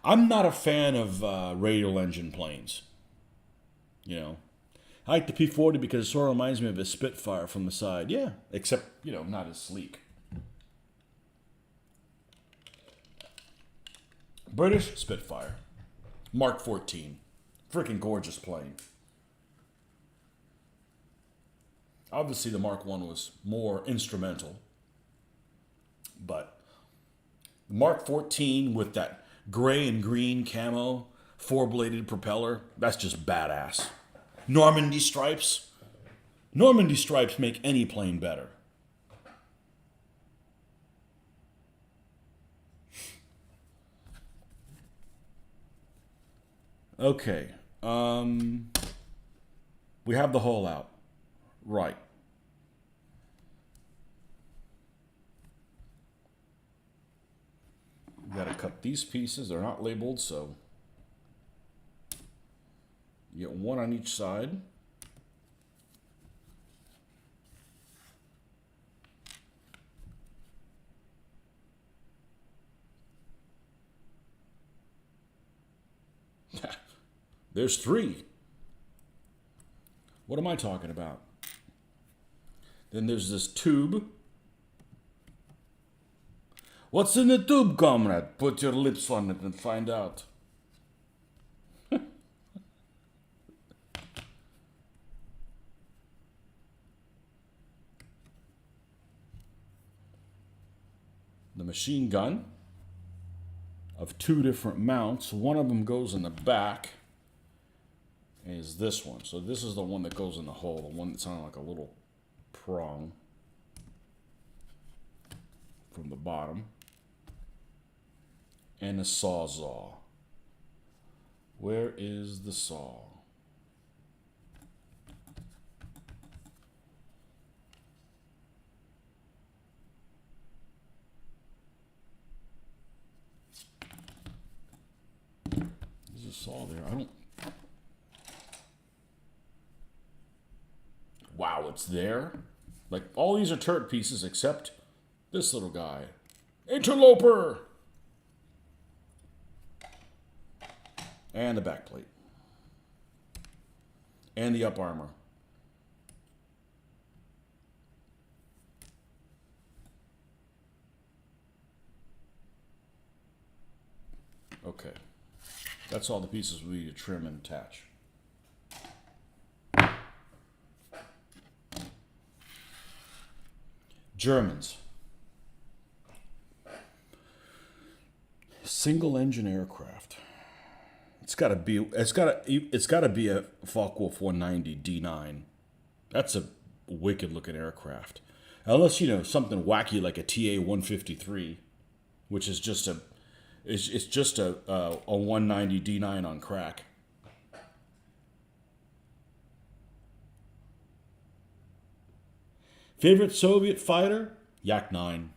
I'm not a fan of radial engine planes. I like the P-40 because it sort of reminds me of a Spitfire from the side. Yeah, except, not as sleek. British Spitfire. Mark 14. Freaking gorgeous plane. Obviously, the Mark 1 was more instrumental. But the Mark 14 with that gray and green camo, four-bladed propeller, that's just badass. Normandy stripes. Normandy stripes make any plane better. Okay. We have the hull out. Right. We got to cut these pieces. They're not labeled, so you get one on each side. There's three. What am I talking about? Then there's this tube. What's in the tube, comrade? Put your lips on it and find out. The machine gun of two different mounts. One of them goes in the back. Is this one. So this is the one that goes in the hole. The one that sounded like a little prong from the bottom. And a sawzall. Where is the saw? There's a saw there. I don't... Wow, it's there? Like, all these are turret pieces except this little guy. Interloper! And the back plate. And the up armor. Okay. That's all the pieces we need to trim and attach. Germans. Single engine aircraft. It's got to be a Focke-Wulf 190 D9. That's a wicked looking aircraft. Unless something wacky like a TA 153, which is just a 190 D9 on crack. Favorite Soviet fighter? Yak-9.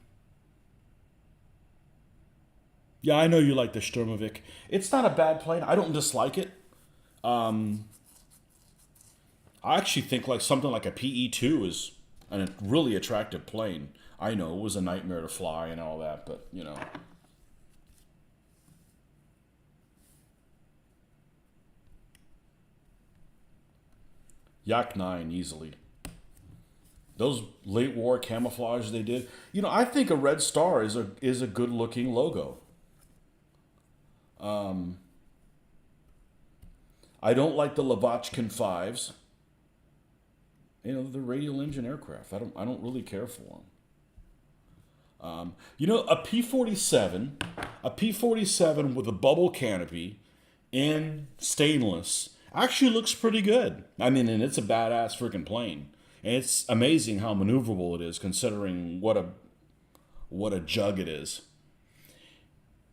Yeah, I know you like the Sturmovik. It's not a bad plane. I don't dislike it. I actually think like something like a PE-2 is a really attractive plane. I know it was a nightmare to fly and all that, but Yak-9 easily. Those late war camouflage they did. I think a red star is a good looking logo. I don't like the Lavochkin 5s. The radial engine aircraft. I don't really care for them. A P-47 with a bubble canopy in stainless actually looks pretty good. I mean, and it's a badass freaking plane. And it's amazing how maneuverable it is, considering what a jug it is.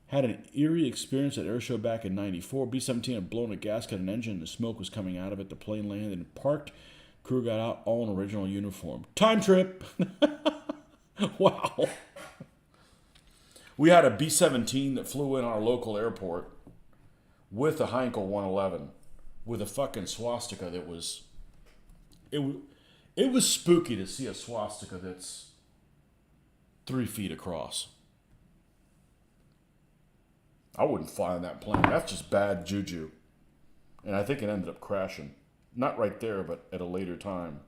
Had an eerie experience at airshow back in '94. B-17 had blown a gasket and engine, and the smoke was coming out of it. The plane landed and parked. Crew got out, all in original uniform. Time trip! Wow. We had a B-17 that flew in our local airport with a Heinkel 111 with a fucking swastika that was... It was spooky to see a swastika that's 3 feet across. I wouldn't fly on that plane. That's just bad juju. And I think it ended up crashing. Not right there, but at a later time.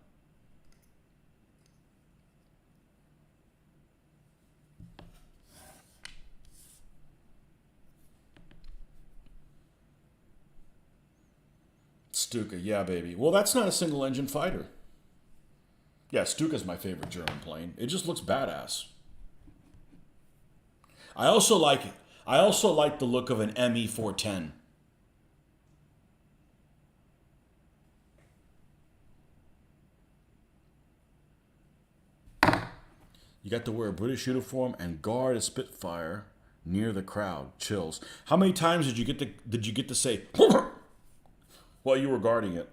Stuka, yeah, baby. Well, that's not a single engine fighter. Yeah, Stuka's my favorite German plane. It just looks badass. I also like the look of an ME-410. You got to wear a British uniform and guard a Spitfire near the crowd. Chills. How many times did you get to say while you were guarding it?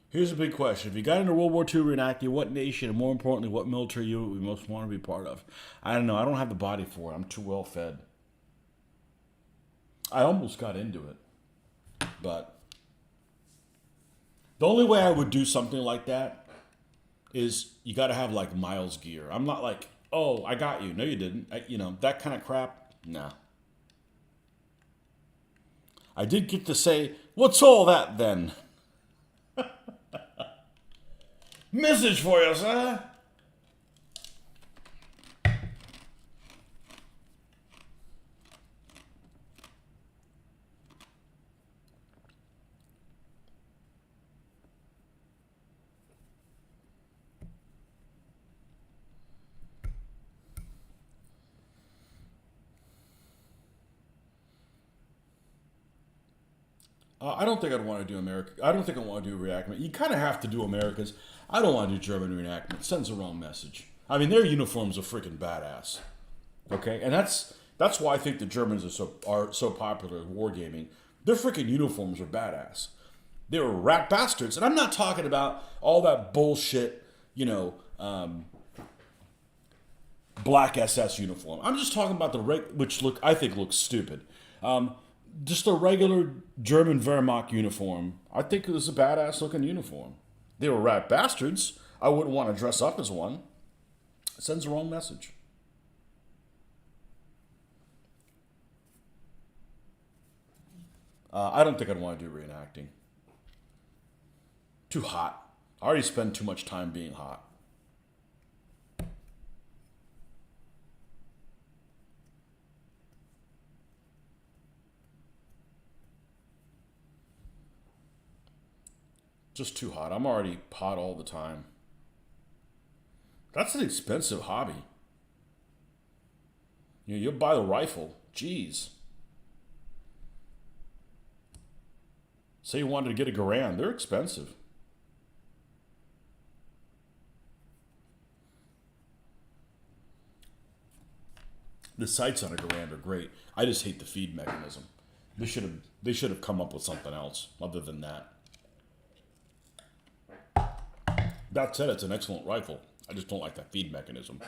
Here's a big question. If you got into World War II reenacting, what nation, and more importantly, what military unit would you most want to be part of? I don't know. I don't have the body for it. I'm too well fed. I almost got into it. But the only way I would do something like that is you got to have like Miles gear. I'm not like, oh, I got you. No, you didn't. That kind of crap. Nah. I did get to say, what's all that then? Message for you, sir. I don't think I'd want to do America. I don't think I want to do reenactment. You kind of have to do America's. I don't want to do German reenactment. It sends the wrong message. I mean, their uniforms are freaking badass. Okay, and that's why I think the Germans are so popular in wargaming. Their freaking uniforms are badass. They were rat bastards, and I'm not talking about all that bullshit. black SS uniform. I'm just talking about which I think looks stupid. Just a regular German Wehrmacht uniform. I think it was a badass looking uniform. They were rat bastards. I wouldn't want to dress up as one. It sends the wrong message. I don't think I'd want to do reenacting. Too hot. I already spend too much time being hot. Just too hot. I'm already hot all the time. That's an expensive hobby. You'll buy the rifle. Jeez. Say you wanted to get a Garand. They're expensive. The sights on a Garand are great. I just hate the feed mechanism. They should have come up with something else other than that. That said, it's an excellent rifle. I just don't like that feed mechanism.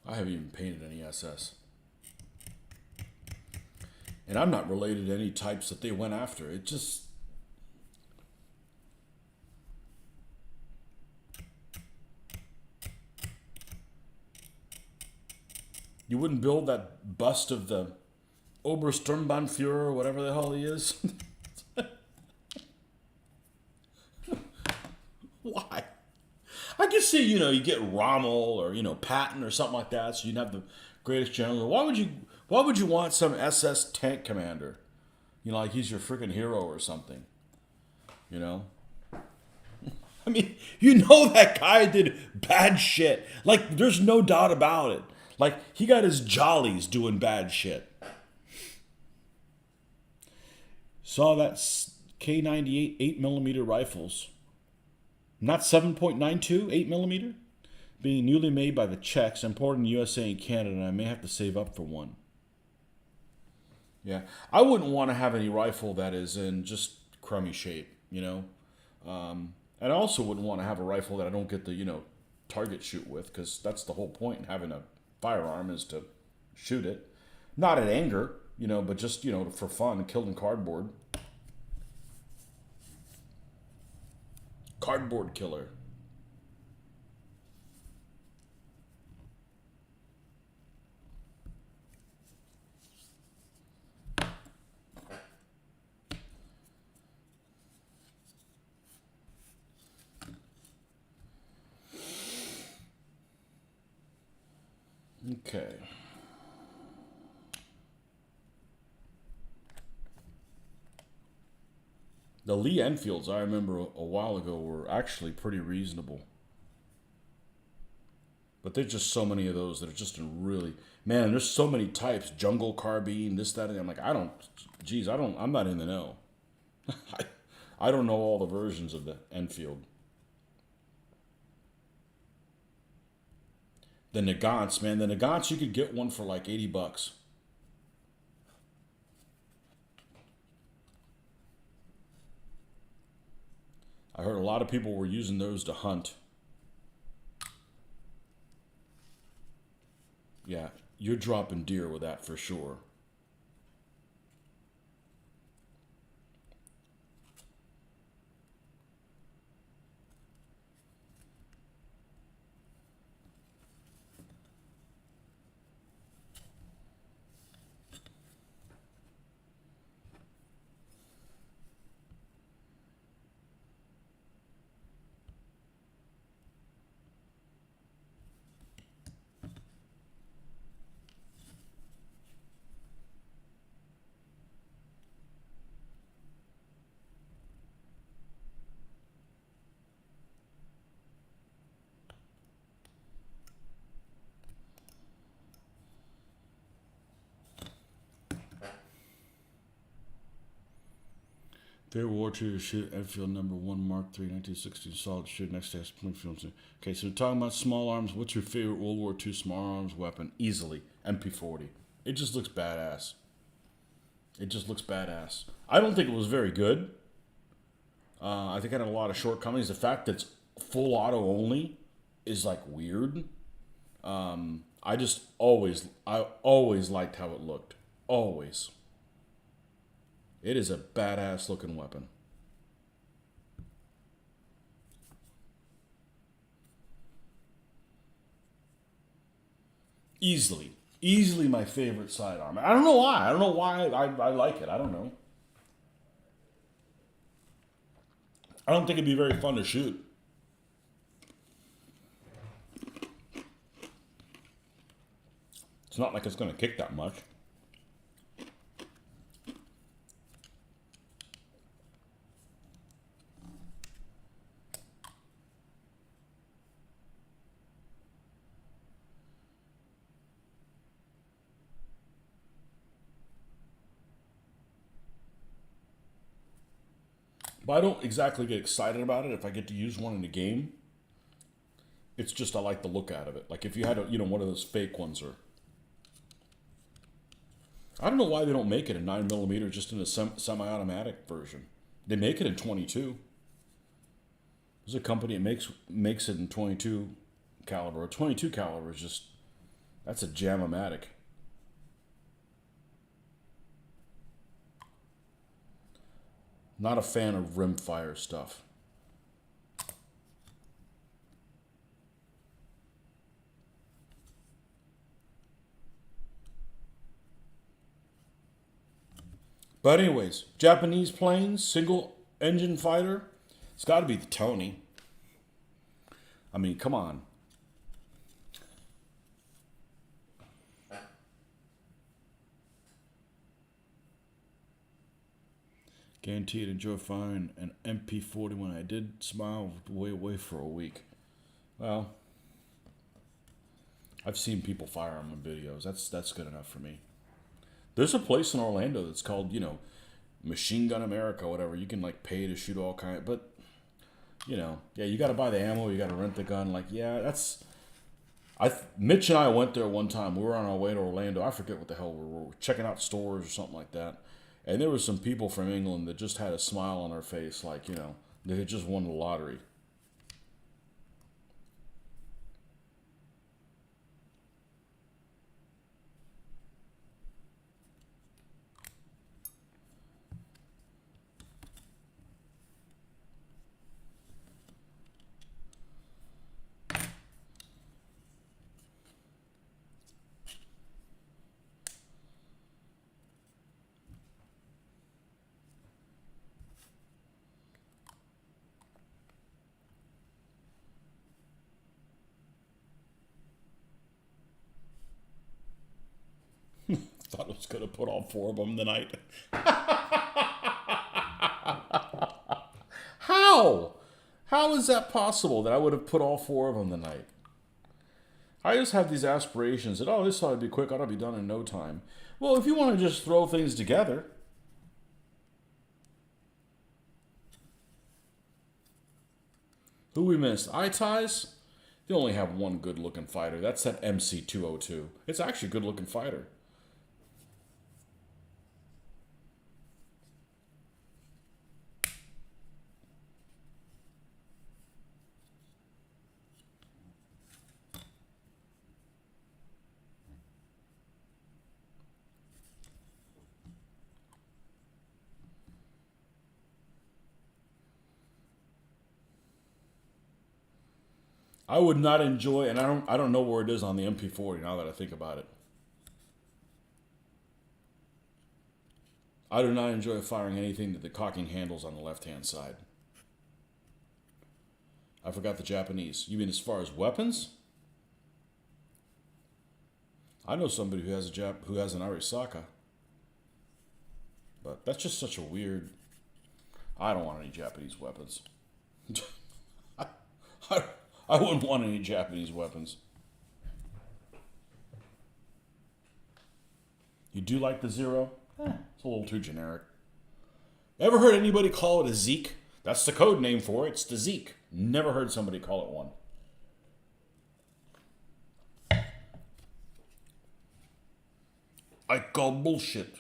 I haven't even painted any SS. And I'm not related to any types that they went after. It just... You wouldn't build that bust of the Obersturmbannführer or whatever the hell he is? Why? I can see, you get Rommel or, Patton or something like that, so you'd have the greatest general. Why would you want some SS tank commander? Like he's your freaking hero or something. I mean, that guy did bad shit. Like, there's no doubt about it. Like, he got his jollies doing bad shit. Saw that K98 8mm rifles. Not 7.92, 8mm? Being newly made by the Czechs, imported in the USA and Canada, and I may have to save up for one. Yeah, I wouldn't want to have any rifle that is in just crummy shape, And I also wouldn't want to have a rifle that I don't get the, target shoot with, because that's the whole point in having a firearm is to shoot it. Not at anger, but just, for fun, killed in cardboard. Cardboard killer. Okay. The Lee Enfields, I remember a while ago, were actually pretty reasonable. But there's just so many of those that are just in really... Man, there's so many types. Jungle carbine, this, that, and I'm like, I'm not in the know. I don't know all the versions of the Enfield. The Nagants, man. The Nagants, you could get one for like $80. I heard a lot of people were using those to hunt. Yeah, you're dropping deer with that for sure. Favorite War II shoot Enfield number 1 Mark III 1916 solid shoot next to Springfield. Okay, so we're talking about small arms. What's your favorite World War II small arms weapon? Easily, MP40. It just looks badass. It just looks badass. I don't think it was very good. I think it had a lot of shortcomings. The fact that it's full auto only is like weird. I always liked how it looked. Always. It is a badass looking weapon. Easily my favorite sidearm. I don't know why. I don't know why I like it. I don't know. I don't think it'd be very fun to shoot. It's not like it's going to kick that much. But I don't exactly get excited about it if I get to use one in a game. It's just I like the look out of it. Like if you had one of those fake ones, or I don't know why they don't make it in 9mm just in a semi-automatic version. They make it in 22. There's a company that makes it in 22 caliber. 22 caliber is just, that's a jam-o-matic. Not a fan of rimfire stuff. But anyways, Japanese planes, single engine fighter. It's got to be the Tony. I mean, come on. Guaranteed enjoy firing an MP40 when I did smile way away for a week. Well, I've seen people fire them in videos. That's good enough for me. There's a place in Orlando that's called, Machine Gun America, whatever. You can like pay to shoot all kind, but yeah, you got to buy the ammo. You got to rent the gun. Like, yeah, that's. Mitch and I went there one time. We were on our way to Orlando. I forget what the hell we were checking out stores or something like that. And there was some people from England that just had a smile on their face, like, they had just won the lottery. Thought I was going to put all 4 of them tonight. How? How is that possible that I would have put all 4 of them tonight? I just have these aspirations that, this ought to be quick, ought to be done in no time. Well, if you want to just throw things together. Who we missed? iTies? They only have one good looking fighter. That's that MC202. It's actually a good looking fighter. I would not enjoy, and I don't know where it is on the MP40 now that I think about it. I do not enjoy firing anything that the cocking handles on the left-hand side. I forgot the Japanese. You mean as far as weapons? I know somebody who has an Arisaka. But that's just such a weird. I don't want any Japanese weapons. I wouldn't want any Japanese weapons. You do like the Zero? It's a little too generic. Ever heard anybody call it a Zeke? That's the code name for it. It's the Zeke. Never heard somebody call it one. I call bullshit.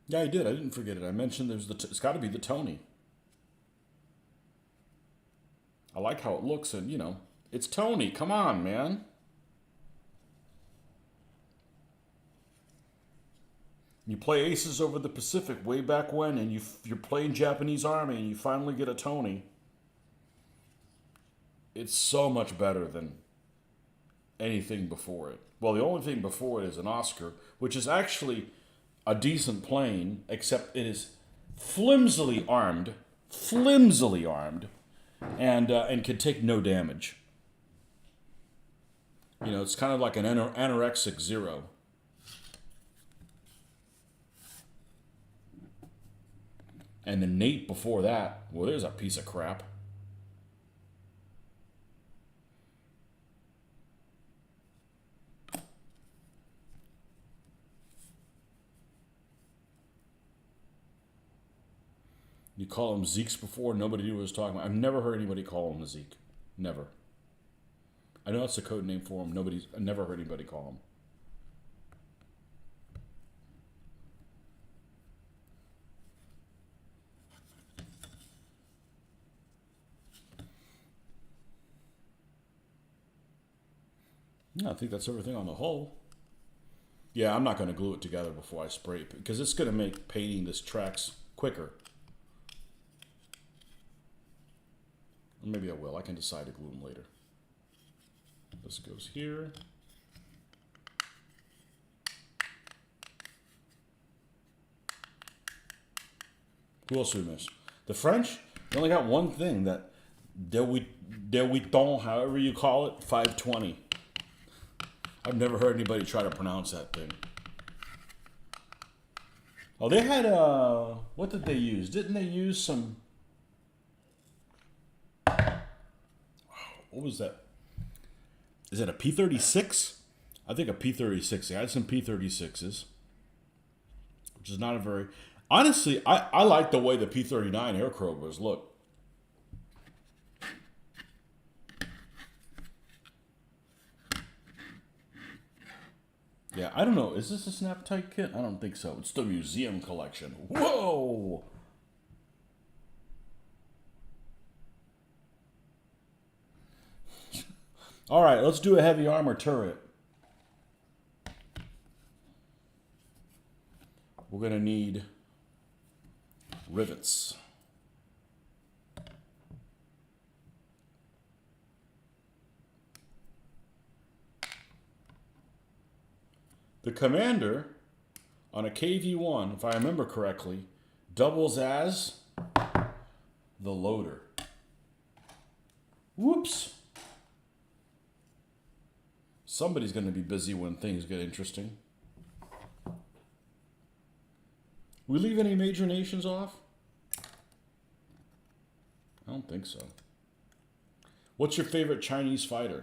Yeah, I did. I didn't forget it. I mentioned it's got to be the Tony. I like how it looks, and it's Tony. Come on, man. You play Aces over the Pacific way back when, and you're playing Japanese Army, and you finally get a Tony. It's so much better than anything before it. Well, the only thing before it is an Oscar, which is actually a decent plane, except it is flimsily armed, and can take no damage. It's kind of like an anorexic Zero. And the Nate before that, well, there's a piece of crap. You call them Zeeks before, nobody knew what I was talking about. I've never heard anybody call him a Zeke. Never. I know that's the code name for him. I never heard anybody call him. Yeah, I think that's everything on the hull. Yeah, I'm not going to glue it together before I spray it, because it's going to make painting this tracks quicker. Maybe I will. I can decide to glue them later. This goes here. Who else do we miss? The French, they only got one thing, that Del Huiton, however you call it, 520. I've never heard anybody try to pronounce that thing. Oh, they had, what did they use? Didn't they use some... What was that? Is it a P-36? I think a P-36. They had some P-36s, which is not a very... Honestly, I like the way the P-39 aircraft look. Yeah, I don't know. Is this a snap tight kit? I don't think so. It's the museum collection. Whoa! All right, let's do a heavy armor turret. We're going to need rivets. The commander on a KV-1, if I remember correctly, doubles as the loader. Whoops. Somebody's going to be busy when things get interesting. We leave any major nations off? I don't think so. What's your favorite Chinese fighter?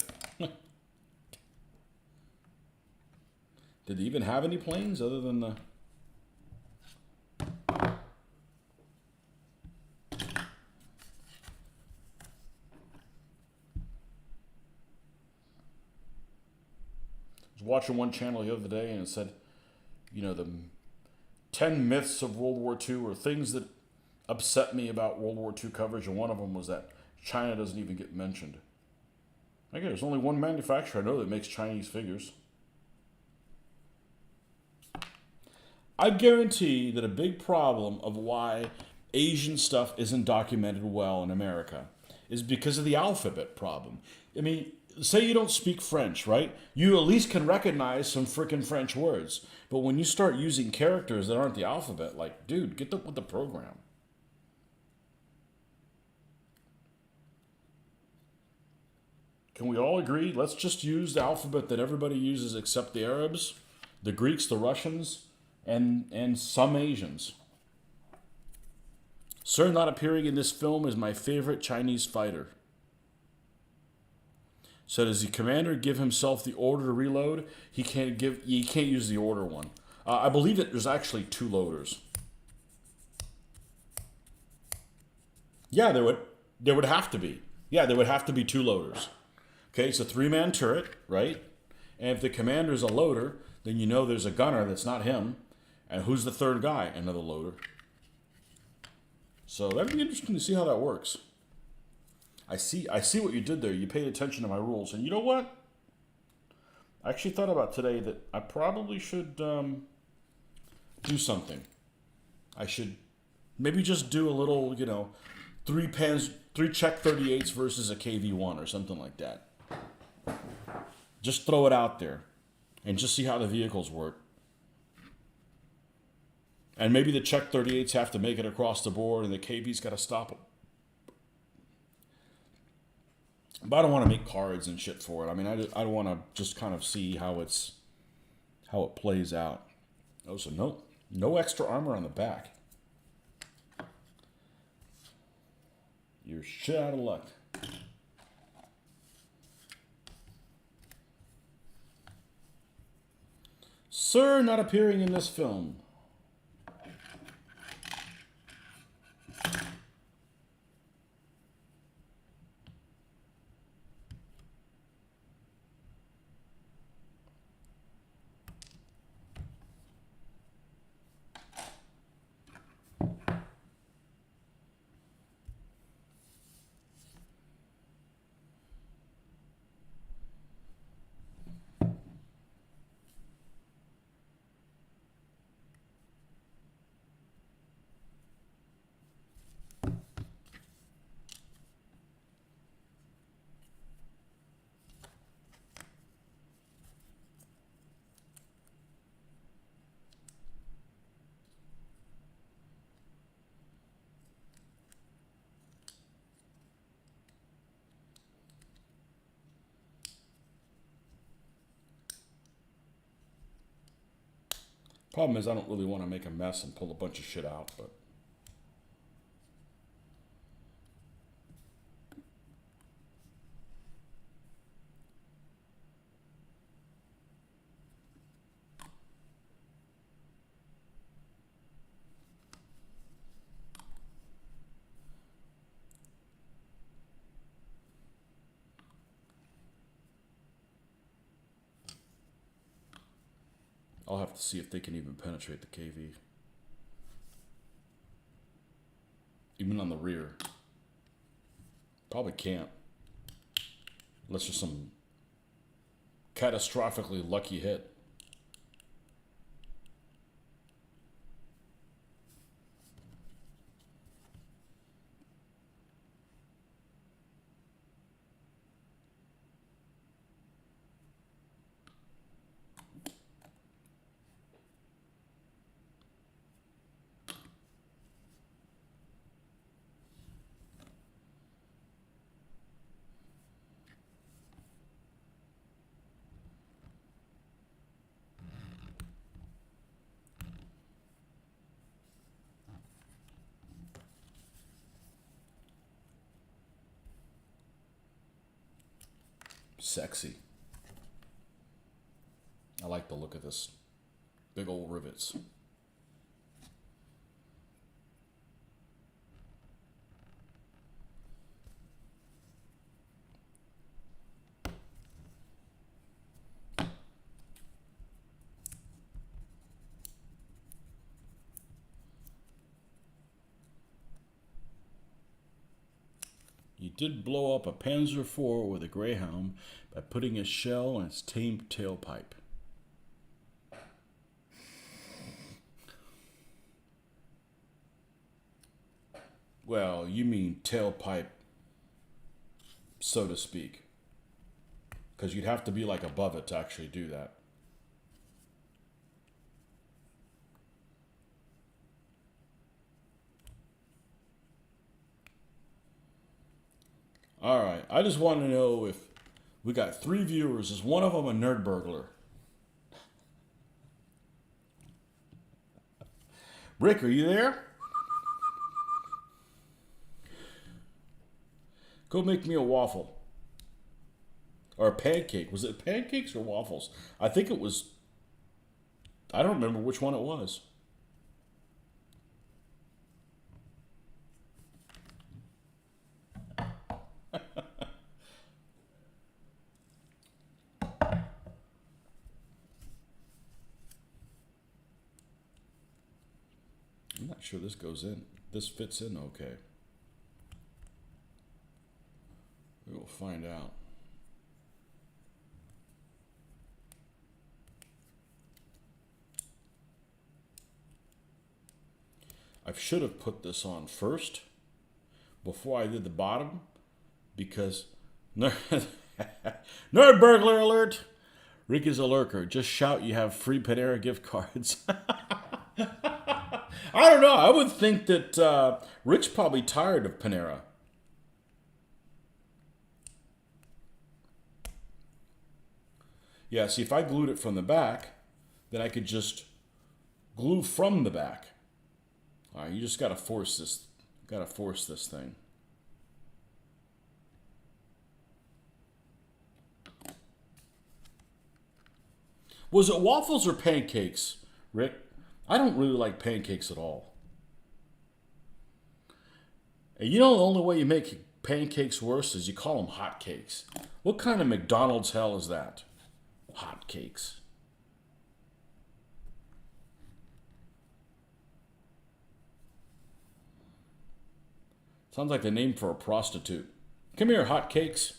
Did they even have any planes other than the... I was watching one channel the other day and it said, the 10 myths of World War II, or things that upset me about World War II coverage, and one of them was that China doesn't even get mentioned. Okay, there's only one manufacturer I know that makes Chinese figures. I guarantee that a big problem of why Asian stuff isn't documented well in America is because of the alphabet problem. I mean, say you don't speak French, right? You at least can recognize some freaking French words. But when you start using characters that aren't the alphabet, like, dude, get up with the program. Can we all agree? Let's just use the alphabet that everybody uses except the Arabs, the Greeks, the Russians, and some Asians. Sir not appearing in this film is my favorite Chinese fighter. So does the commander give himself the order to reload? He can't use the order one. I believe that there's actually 2 loaders. Yeah, there would have to be. Yeah, there would have to be 2 loaders. Okay, it's a 3-man turret, right? And if the commander's a loader, then you know there's a gunner that's not him. And who's the third guy? Another loader. So that'd be interesting to see how that works. I see what you did there. You paid attention to my rules. And you know what? I actually thought about today that I probably should do something. I should maybe just do a little, 3 check 38s versus a KV1 or something like that. Just throw it out there and just see how the vehicles work. And maybe the check 38s have to make it across the board and the KV's got to stop them. But I don't want to make cards and shit for it. I mean, I want to just kind of see how it plays out. Oh, so no extra armor on the back. You're shit out of luck. Sir not appearing in this film. Problem is, I don't really want to make a mess and pull a bunch of shit out, but I'll have to see if they can even penetrate the KV. Even on the rear. Probably can't. Unless there's some catastrophically lucky hit. Sexy. I like the look of this. Big old rivets. You did blow up a Panzer IV with a Greyhound by putting a shell in its tailpipe. Well, you mean tailpipe, so to speak. because you'd have to be like above it to actually do that. All right, I just want to know if we got 3 viewers. Is one of them a nerd burglar? Rick, are you there? Go make me a waffle. Or a pancake. Was it pancakes or waffles? I think it was. I don't remember which one it was. I'm not sure this goes in. This fits in okay. We will find out. I should have put this on first before I did the bottom because nerd burglar alert. Rick is a lurker. Just shout you have free Panera gift cards. I don't know. I would think that Rick's probably tired of Panera. Yeah, see, if I glued it from the back, then I could just glue from the back. All right, you just gotta force this. Gotta force this thing. Was it waffles or pancakes, Rick? I don't really like pancakes at all. And you know the only way you make pancakes worse is you call them hot cakes. What kind of McDonald's hell is that? Hot cakes. Sounds like the name for a prostitute. Come here, hot cakes.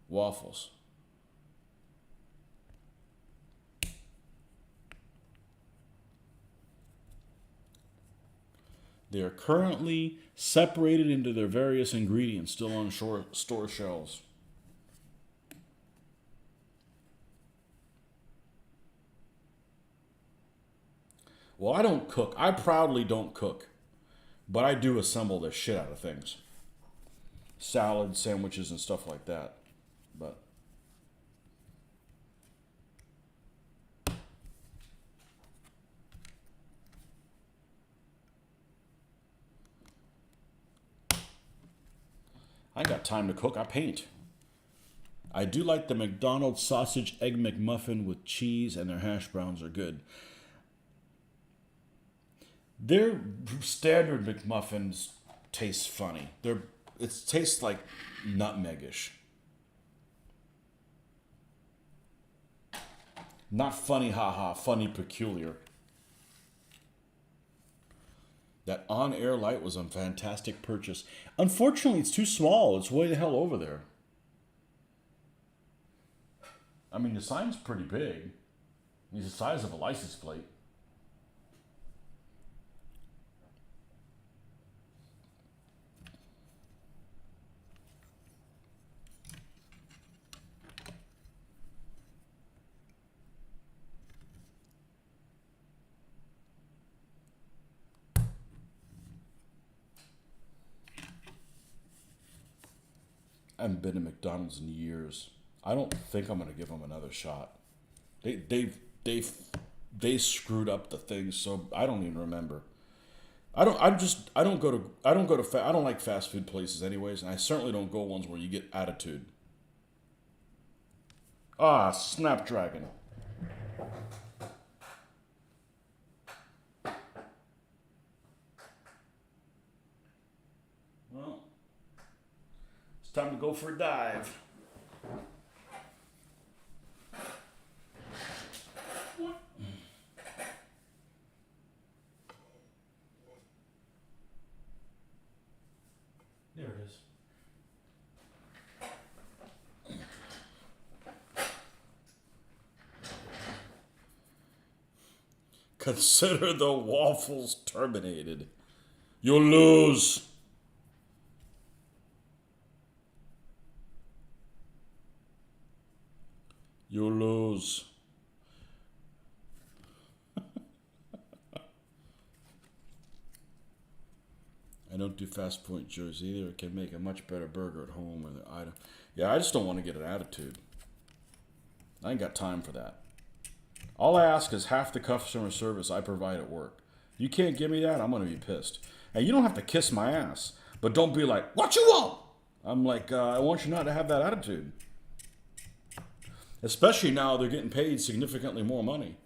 Waffles. They are currently separated into their various ingredients, still on store shelves. Well, I don't cook. I proudly don't cook. But I do assemble the shit out of things. Salads, sandwiches, and stuff like that. But I ain't got time to cook. I paint. I do like the McDonald's sausage egg McMuffin with cheese, and their hash browns are good. Their standard McMuffins taste funny. It tastes like nutmegish. Not funny, haha, funny, peculiar. That on-air light was a fantastic purchase. Unfortunately, it's too small. It's way the hell over there. I mean, the sign's pretty big. It's the size of a license plate. I haven't been to McDonald's in years. I don't think I'm gonna give them another shot. They screwed up the thing, so I don't even remember. I don't like fast food places anyways, and I certainly don't go ones where you get attitude. Ah, Snapdragon. Well, it's time to go for a dive. There it is. Consider the waffles terminated. You'll lose. those. I don't do fast point joes either. I can make a much better burger at home. Yeah, I just don't want to get an attitude. I ain't got time for that. All I ask is half the customer service I provide at work. You can't give me that, I'm going to be pissed. And you don't have to kiss my ass, but don't be like, what you want? I'm like, I want you not to have that attitude. Especially now they're getting paid significantly more money.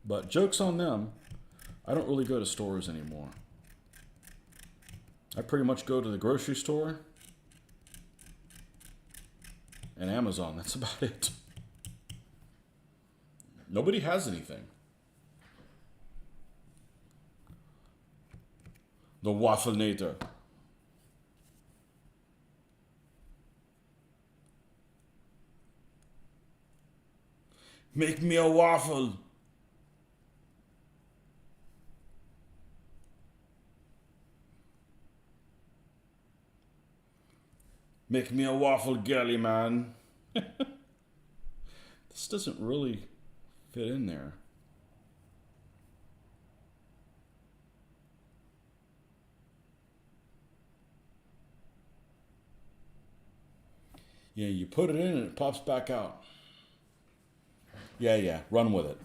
But joke's on them. I don't really go to stores anymore. I pretty much go to the grocery store and Amazon. That's about it. Nobody has anything. The Wafflenator. Make me a waffle. Make me a waffle girly, man. This doesn't really fit in there. Yeah, you put it in and it pops back out. Yeah, run with it.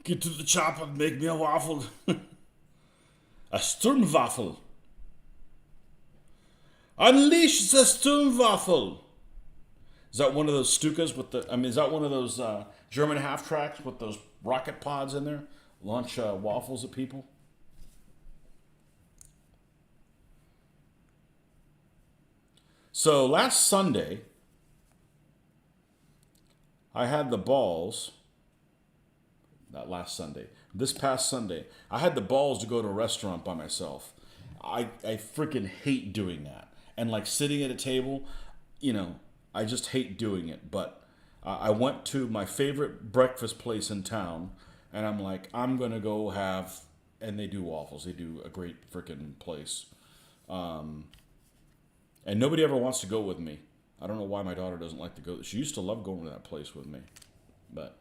Get to the chopper and make me a waffle. A Sturmwaffel. Unleash the Sturmwaffel. Is that one of those Stukas with the... is that one of those German half-tracks with those rocket pods in there? Launch waffles at people? So last Sunday, I had the balls... Not last Sunday. This past Sunday, I had the balls to go to a restaurant by myself. I freaking hate doing that. And like sitting at a table, I just hate doing it. But I went to my favorite breakfast place in town, and I'm like, I'm going to go have, and they do waffles. They do a great freaking place. And nobody ever wants to go with me. I don't know why my daughter doesn't like to go. She used to love going to that place with me. But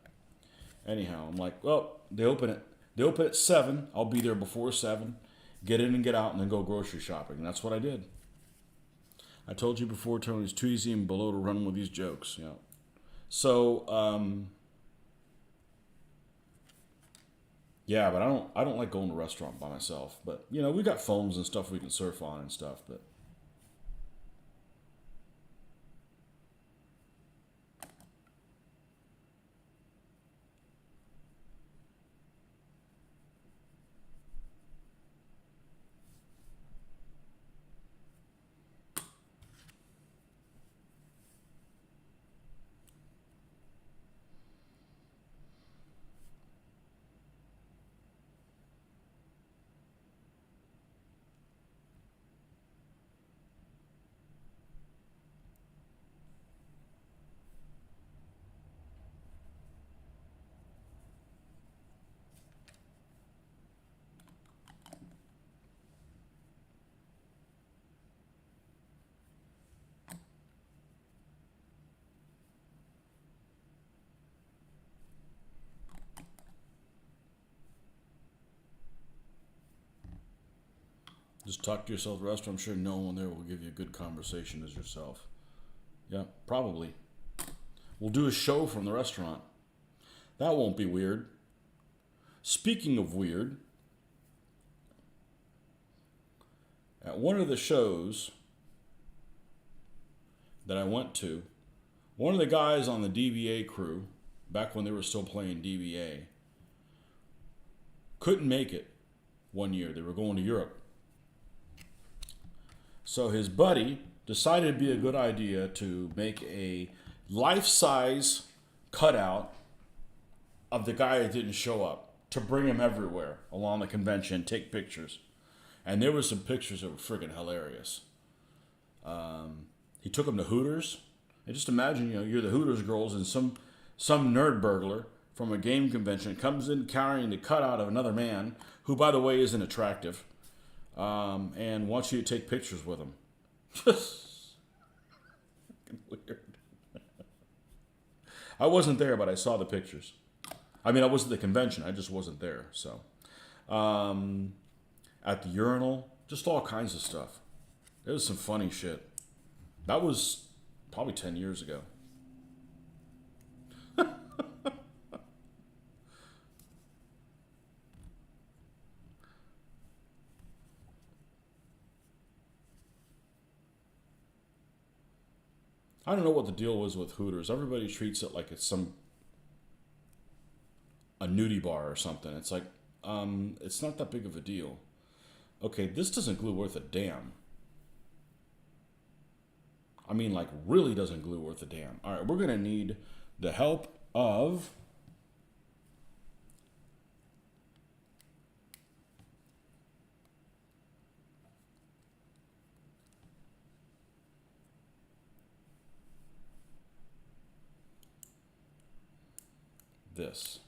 anyhow, I'm like, well, they open at 7. I'll be there before 7. Get in and get out and then go grocery shopping. And that's what I did. I told you before, Tony, it's too easy and below to run with these jokes. Yeah. So, yeah, but I don't like going to a restaurant by myself. But, we got phones and stuff we can surf on and stuff, but just talk to yourself at the restaurant. I'm sure no one there will give you a good conversation as yourself. Yeah, probably. We'll do a show from the restaurant. That won't be weird. Speaking of weird, at one of the shows that I went to, one of the guys on the DBA crew, back when they were still playing DBA, couldn't make it one year. They were going to Europe. So his buddy decided it'd be a good idea to make a life-size cutout of the guy that didn't show up to bring him everywhere along the convention, take pictures. And there were some pictures that were friggin' hilarious. He took them to Hooters. And just imagine, you're the Hooters girls and some nerd burglar from a game convention comes in carrying the cutout of another man, who, by the way, isn't attractive, and wants you to take pictures with him. Weird. I wasn't there, but I saw the pictures. I mean, I was at the convention. I just wasn't there. So, at the urinal, just all kinds of stuff. It was some funny shit. That was probably 10 years ago. I don't know what the deal was with Hooters. Everybody treats it like it's a nudie bar or something. It's like, it's not that big of a deal. Okay, this doesn't glue worth a damn. I mean, like, really doesn't glue worth a damn. All right, we're going to need the help of this.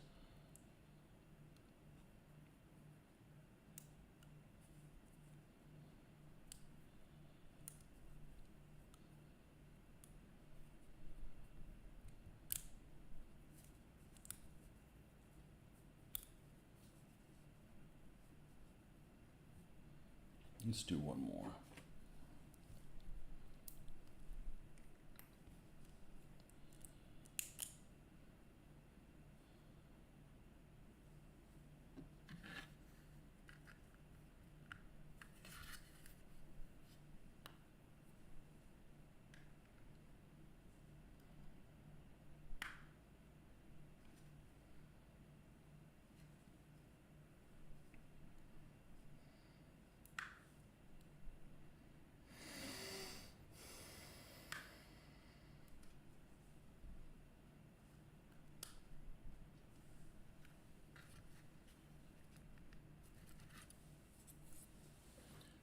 Let's do one more.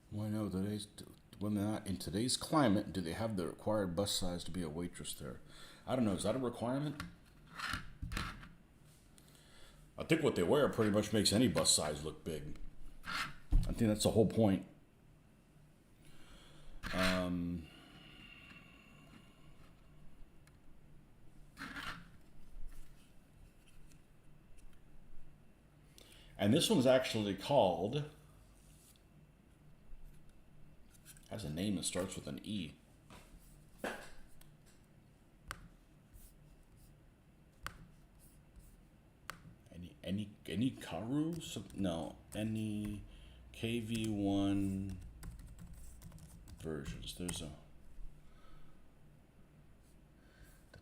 Well, I know when they're not in today's climate, do they have the required bust size to be a waitress there? I don't know. Is that a requirement? I think what they wear pretty much makes any bust size look big. I think that's the whole point. And this one's actually called, has a name that starts with an E. Any Karu? No, any KV1 versions. There's the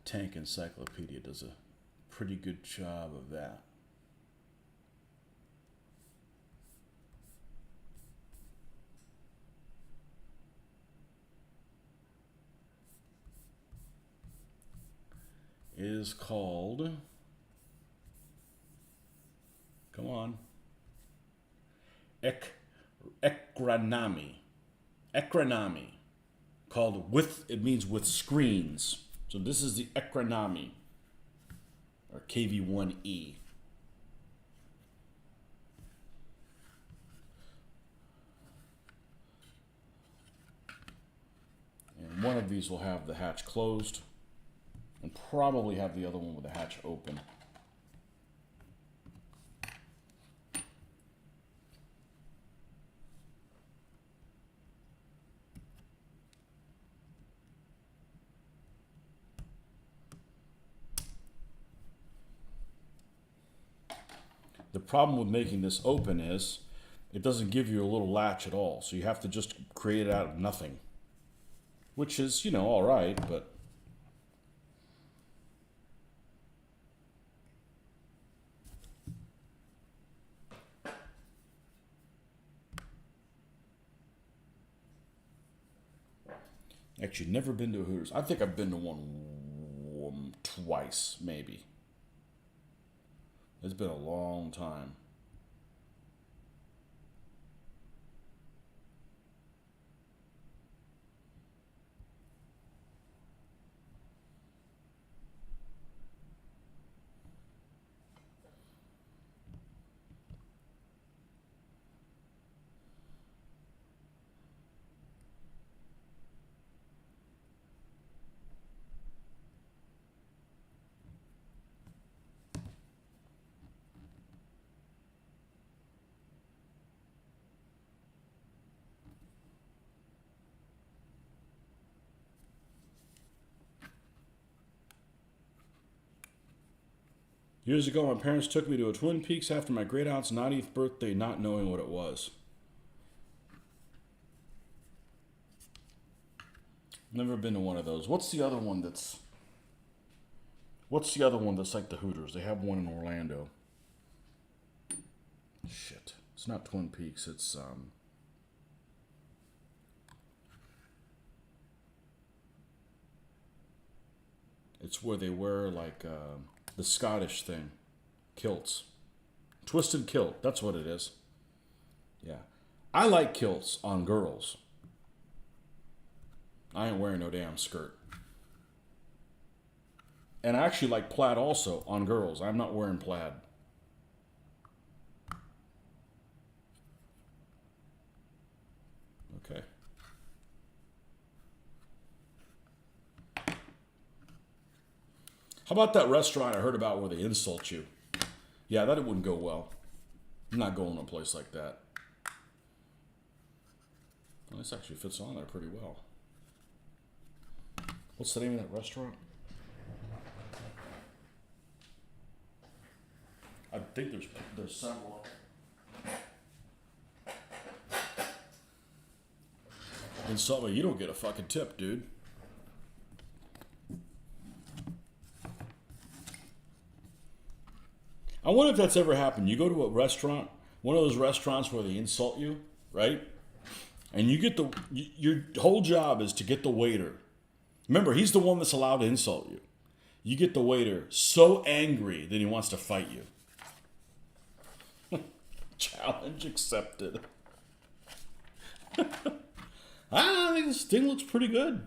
Tank Encyclopedia does a pretty good job of that. Is called, come on, Ekranami. Ekranami. Called with, it means with screens. So this is the Ekranami, or KV1E. And one of these will have the hatch closed, and probably have the other one with the hatch open. The problem with making this open is it doesn't give you a little latch at all. So you have to just create it out of nothing, which is, all right, but actually never been to a Hooters. I think I've been to one twice, maybe. It's been a long time. Years ago, my parents took me to a Twin Peaks after my great aunt's 90th birthday, not knowing what it was. Never been to one of those. What's the other one that's like the Hooters? They have one in Orlando. Shit. It's not Twin Peaks, it's where they wear like the Scottish thing. Kilts. Twisted kilt, that's what it is. Yeah. I like kilts on girls. I ain't wearing no damn skirt. And I actually like plaid also on girls. I'm not wearing plaid. Okay. How about that restaurant I heard about where they insult you? Yeah, that wouldn't go well. I'm not going to a place like that. Well, this actually fits on there pretty well. What's the name of that restaurant? I think there's several. Insult me, you don't get a fucking tip, dude. I wonder if that's ever happened. You go to a restaurant, one of those restaurants where they insult you, right? And you get your whole job is to get the waiter. Remember, he's the one that's allowed to insult you. You get the waiter so angry that he wants to fight you. Challenge accepted. I think this thing looks pretty good.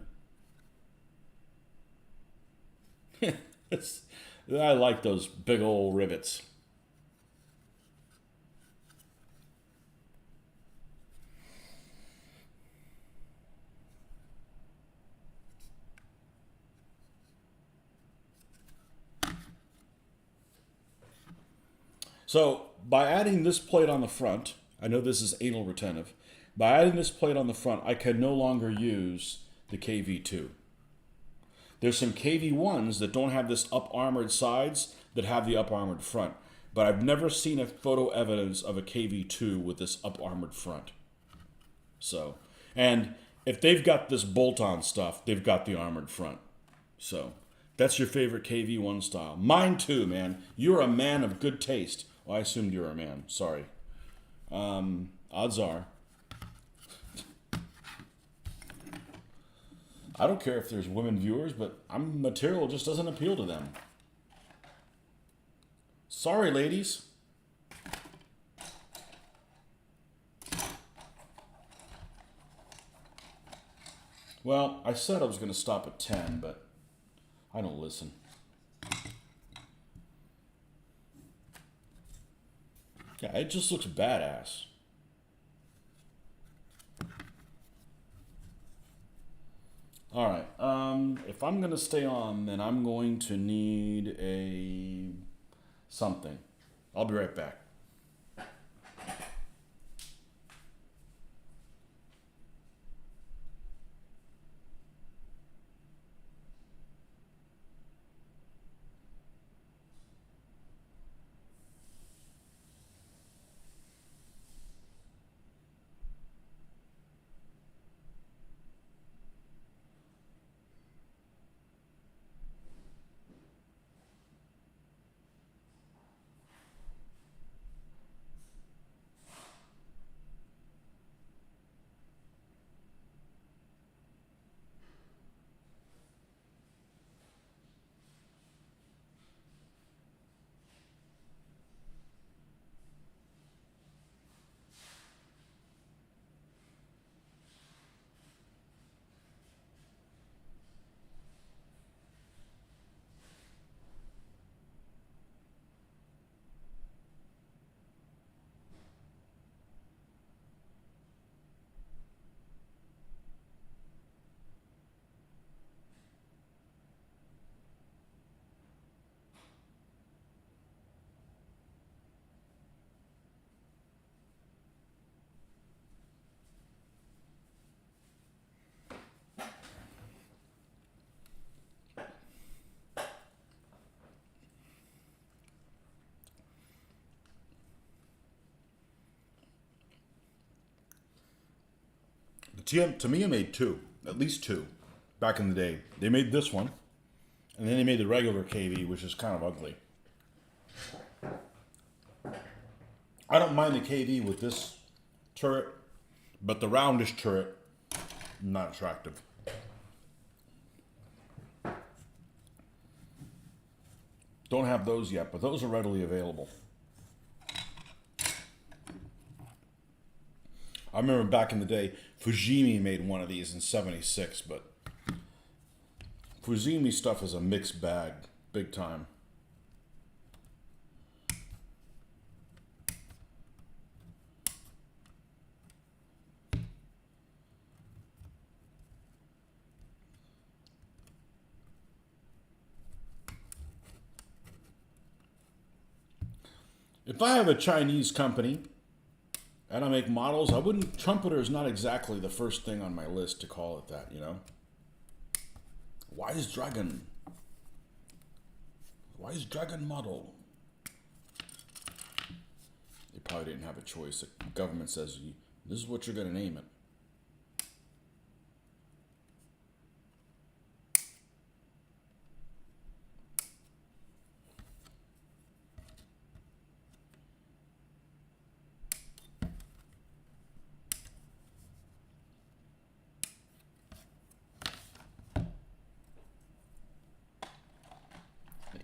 I like those big old rivets. So, by adding this plate on the front, I know this is anal retentive. By adding this plate on the front, I can no longer use the KV2. There's some KV1s that don't have this up-armored sides that have the up-armored front. But I've never seen a photo evidence of a KV2 with this up-armored front. So, and if they've got this bolt-on stuff, they've got the armored front. So, that's your favorite KV1 style. Mine too, man. You're a man of good taste. Well, I assumed you're a man. Sorry. Odds are. I don't care if there's women viewers, but material just doesn't appeal to them. Sorry, ladies. Well, I said I was going to stop at 10, but I don't listen. Yeah, it just looks badass. All right. If I'm going to stay on, then I'm going to need a something. I'll be right back. Tamiya made two, at least two, back in the day. They made this one, and then they made the regular KV, which is kind of ugly. I don't mind the KV with this turret, but the roundish turret, not attractive. Don't have those yet, but those are readily available. I remember back in the day, Fujimi made one of these in '76, but Fujimi stuff is a mixed bag, big time. If I have a Chinese company and I make models, I wouldn't. Trumpeter is not exactly the first thing on my list to call it that, you know? Why is Dragon model? They probably didn't have a choice. The government says, this is what you're going to name it.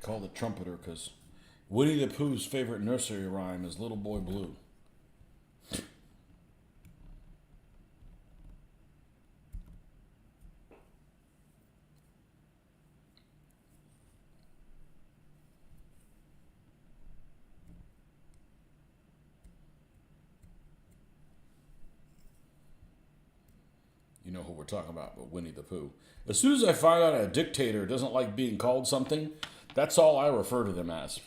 Called it Trumpeter because Winnie the Pooh's favorite nursery rhyme is Little Boy Blue. You know who we're talking about, but Winnie the Pooh. As soon as I find out a dictator doesn't like being called something, that's all I refer to them as.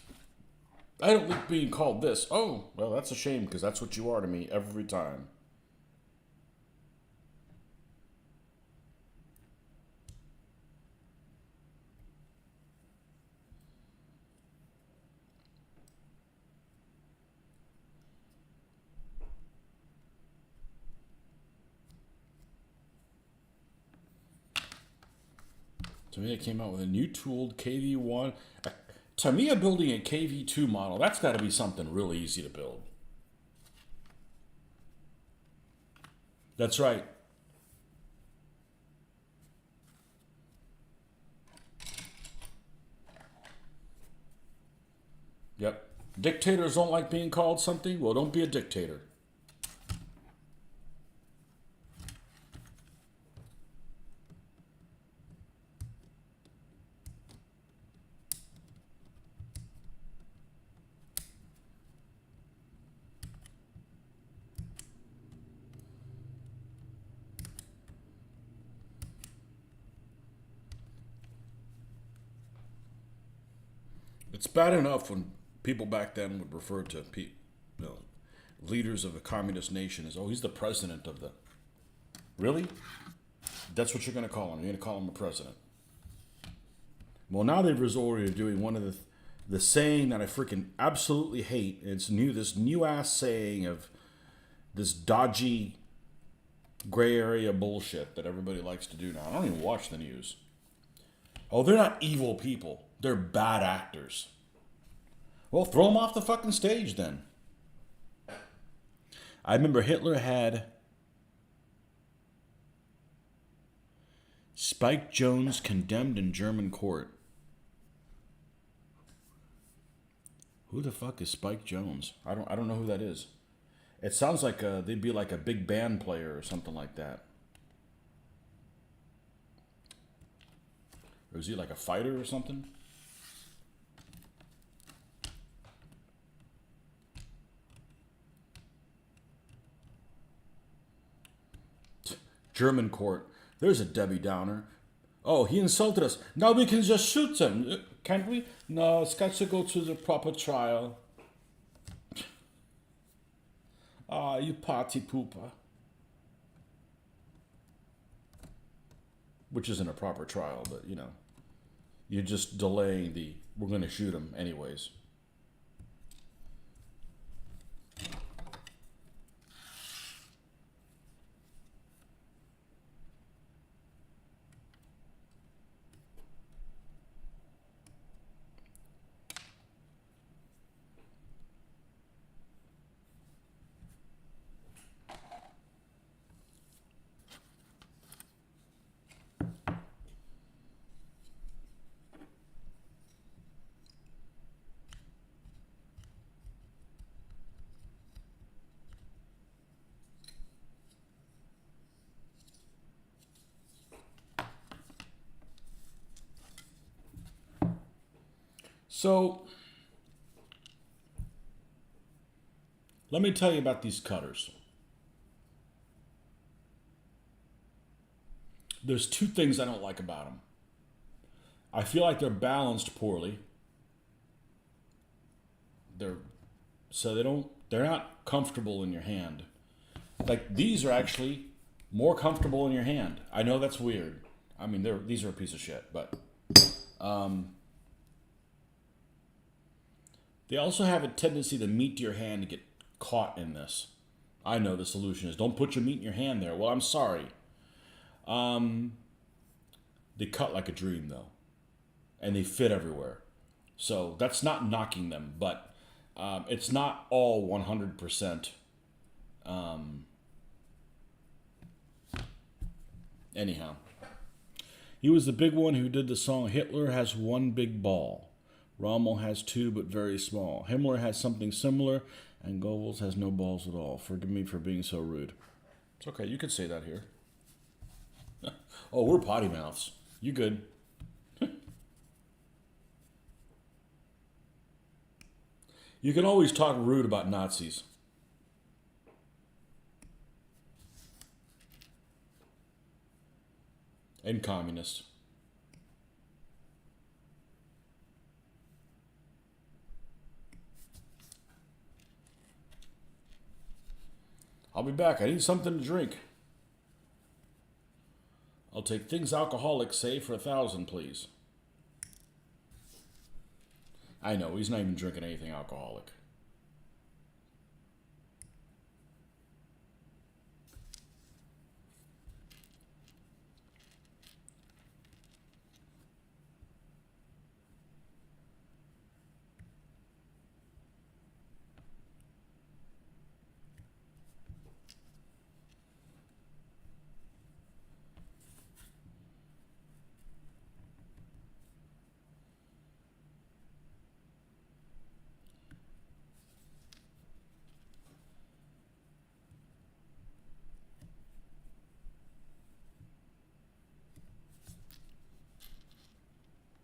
I don't like being called this. Oh, well, that's a shame because that's what you are to me every time. Tamiya came out with a new tooled KV1. Tamiya building a KV2 model, that's got to be something really easy to build. That's right. Yep. Dictators don't like being called something? Well, don't be a dictator. It's bad enough when people back then would refer to leaders of a communist nation as, oh, he's the president of the... Really? That's what you're going to call him. You're going to call him a president. Well, now they've resorted to doing one of the saying that I freaking absolutely hate. It's this new ass saying of this dodgy gray area bullshit that everybody likes to do now. I don't even watch the news. Oh, they're not evil people. They're bad actors. Well, throw them off the fucking stage then. I remember Hitler had Spike Jonze condemned in German court. Who the fuck is Spike Jonze? I don't know who that is. It sounds like they'd be like a big band player or something like that. Or is he like a fighter or something? German court. There's a Debbie Downer. Oh, he insulted us. Now we can just shoot him. Can't we? No, it's got to go to the proper trial. Ah, you party pooper. Which isn't a proper trial, but, you know. You're just delaying we're going to shoot him anyways. So let me tell you about these cutters. There's two things I don't like about them. I feel like they're balanced poorly. They're not comfortable in your hand. Like these are actually more comfortable in your hand. I know that's weird. I mean, these are a piece of shit, but they also have a tendency the meat to your hand to get caught in this. I know the solution is don't put your meat in your hand there. Well, I'm sorry. They cut like a dream though, and they fit everywhere. So that's not knocking them, but it's not all 100%. Anyhow, he was the big one who did the song Hitler has one big ball. Rommel has two, but very small. Himmler has something similar, and Goebbels has no balls at all. Forgive me for being so rude. It's okay, you could say that here. Oh, we're potty mouths. You good. You can always talk rude about Nazis. And communists. I'll be back. I need something to drink. I'll take things alcoholic, say, for 1,000, please. I know, he's not even drinking anything alcoholic.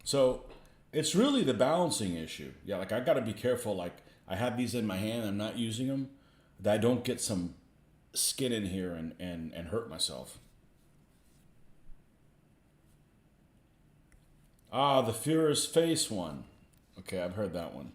So it's really the balancing issue. Yeah, like I got to be careful. Like I have these in my hand, I'm not using them, that I don't get some skin in here and hurt myself. Ah, the Führer's face one. Okay, I've heard that one.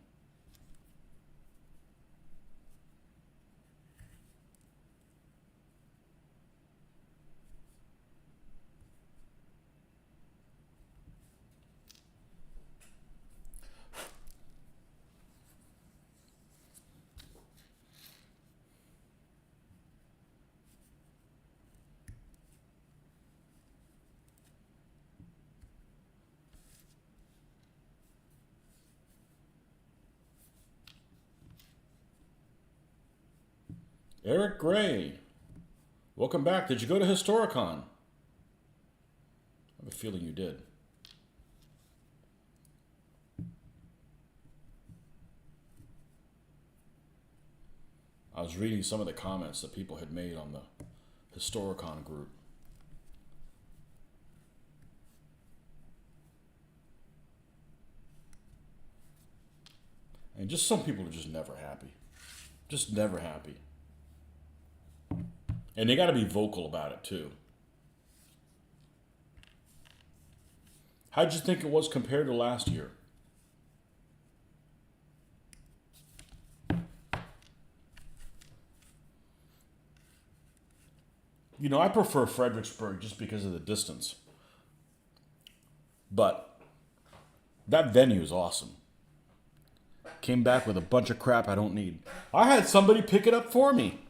Eric Gray, welcome back. Did you go to Historicon? I have a feeling you did. I was reading some of the comments that people had made on the Historicon group. And just some people are just never happy. Just never happy. And they got to be vocal about it too. How'd you think it was compared to last year? You know, I prefer Fredericksburg just because of the distance. But that venue is awesome. Came back with a bunch of crap I don't need. I had somebody pick it up for me.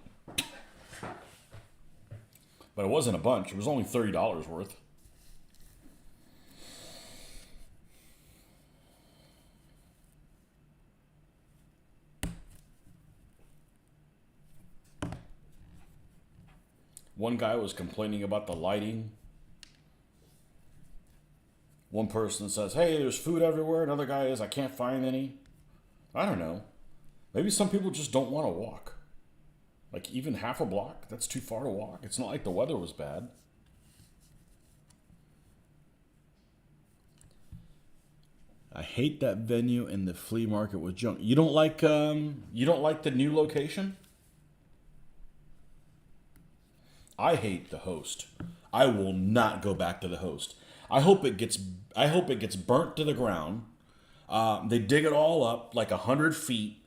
But it wasn't a bunch. It was only $30 worth. One guy was complaining about the lighting. One person says, hey, there's food everywhere. Another guy is, I can't find any. I don't know. Maybe some people just don't want to walk. Like even half a block, that's too far to walk. It's not like the weather was bad. I hate that venue and the flea market was junk. You don't like the new location? I hate the host. I will not go back to the host. I hope it gets burnt to the ground. They dig it all up like 100 feet,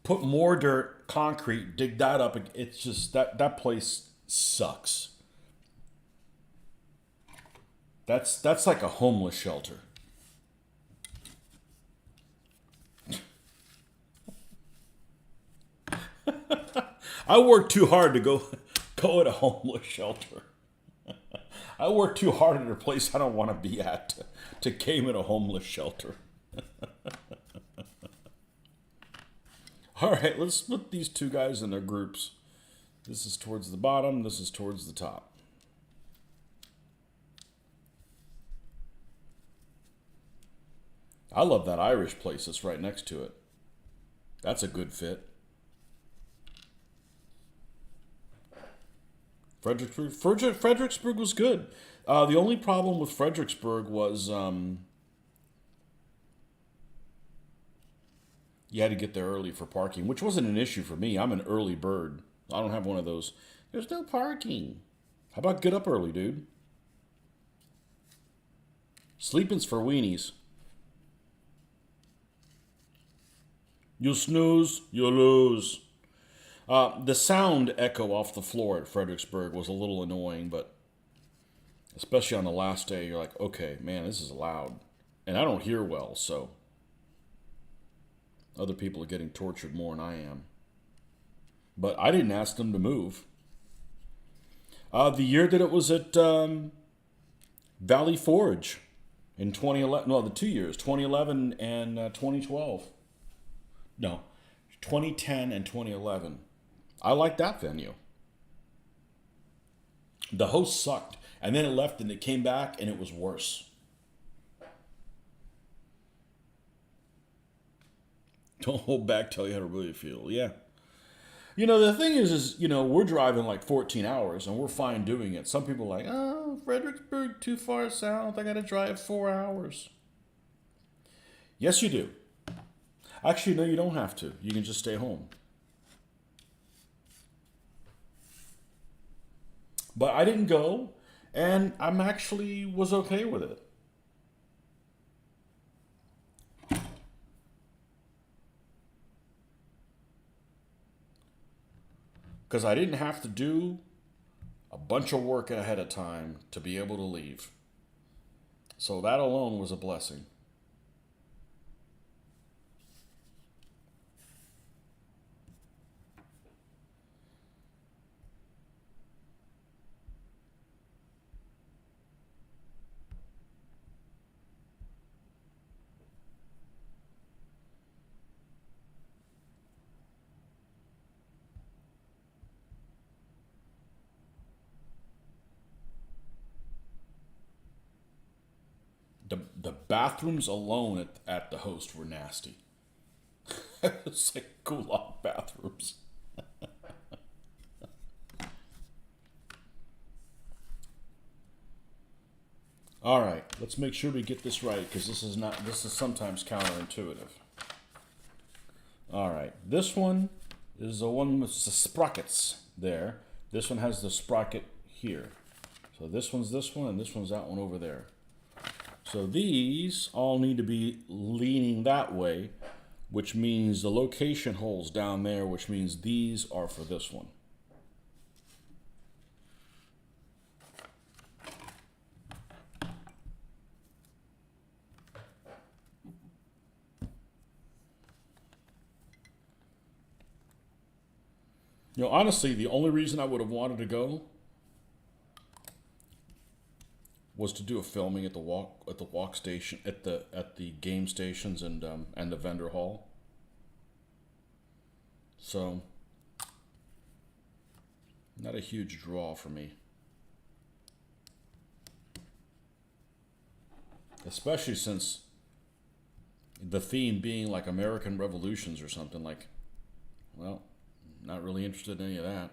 put more dirt, concrete, dig that up. It's just that place sucks. That's like a homeless shelter. I worked too hard to go at a homeless shelter. I work too hard at a place I don't want to be at to game at a homeless shelter. All right, let's split these two guys in their groups. This is towards the bottom. This is towards the top. I love that Irish place that's right next to it. That's a good fit. Fredericksburg was good. The only problem with Fredericksburg was you had to get there early for parking, which wasn't an issue for me. I'm an early bird. I don't have one of those. There's no parking. How about get up early, dude? Sleeping's for weenies. You snooze, you lose. The sound echo off the floor at Fredericksburg was a little annoying, but especially on the last day, you're like, okay, man, this is loud. And I don't hear well, so other people are getting tortured more than I am. But I didn't ask them to move. The year that it was at Valley Forge in 2011, no, the 2 years, 2011 and 2012. No, 2010 and 2011. I liked that venue. The host sucked, and then it left and it came back and it was worse. Don't hold back, tell you how to really feel. Yeah. You know, the thing is, we're driving like 14 hours and we're fine doing it. Some people are like, oh, Fredericksburg, too far south. I got to drive 4 hours. Yes, you do. Actually, no, you don't have to. You can just stay home. But I didn't go, and I'm actually was okay with it. Because I didn't have to do a bunch of work ahead of time to be able to leave. So that alone was a blessing. The bathrooms alone at the host were nasty. It's like gulag bathrooms. All right, let's make sure we get this right because this is sometimes counterintuitive. All right, this one is the one with the sprockets there. This one has the sprocket here. So this one's this one and this one's that one over there. So these all need to be leaning that way, which means the location hole's down there, which means these are for this one. Honestly, the only reason I would have wanted to go was to do a filming at the walk station at the game stations and the vendor hall. So not a huge draw for me. Especially since the theme being like American Revolutions or something like, well, not really interested in any of that.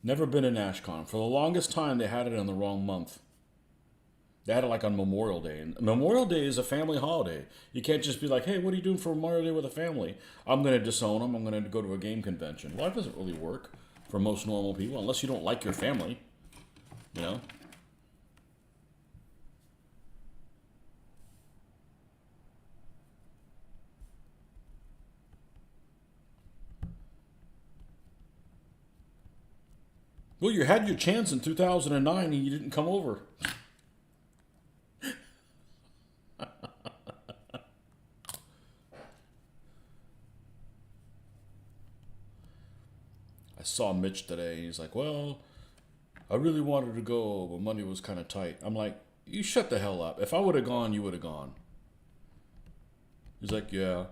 Never been in NashCon. For the longest time, they had it in the wrong month. They had it like on Memorial Day, and Memorial Day is a family holiday. You can't just be like, "Hey, what are you doing for Memorial Day with a family?" I'm going to disown them. I'm going to go to a game convention. Well, that doesn't really work for most normal people, unless you don't like your family. You know. Well, you had your chance in 2009, and you didn't come over. I saw Mitch today, and he's like, "Well, I really wanted to go, but money was kind of tight." I'm like, "You shut the hell up. If I would have gone, you would have gone." He's like, "Yeah."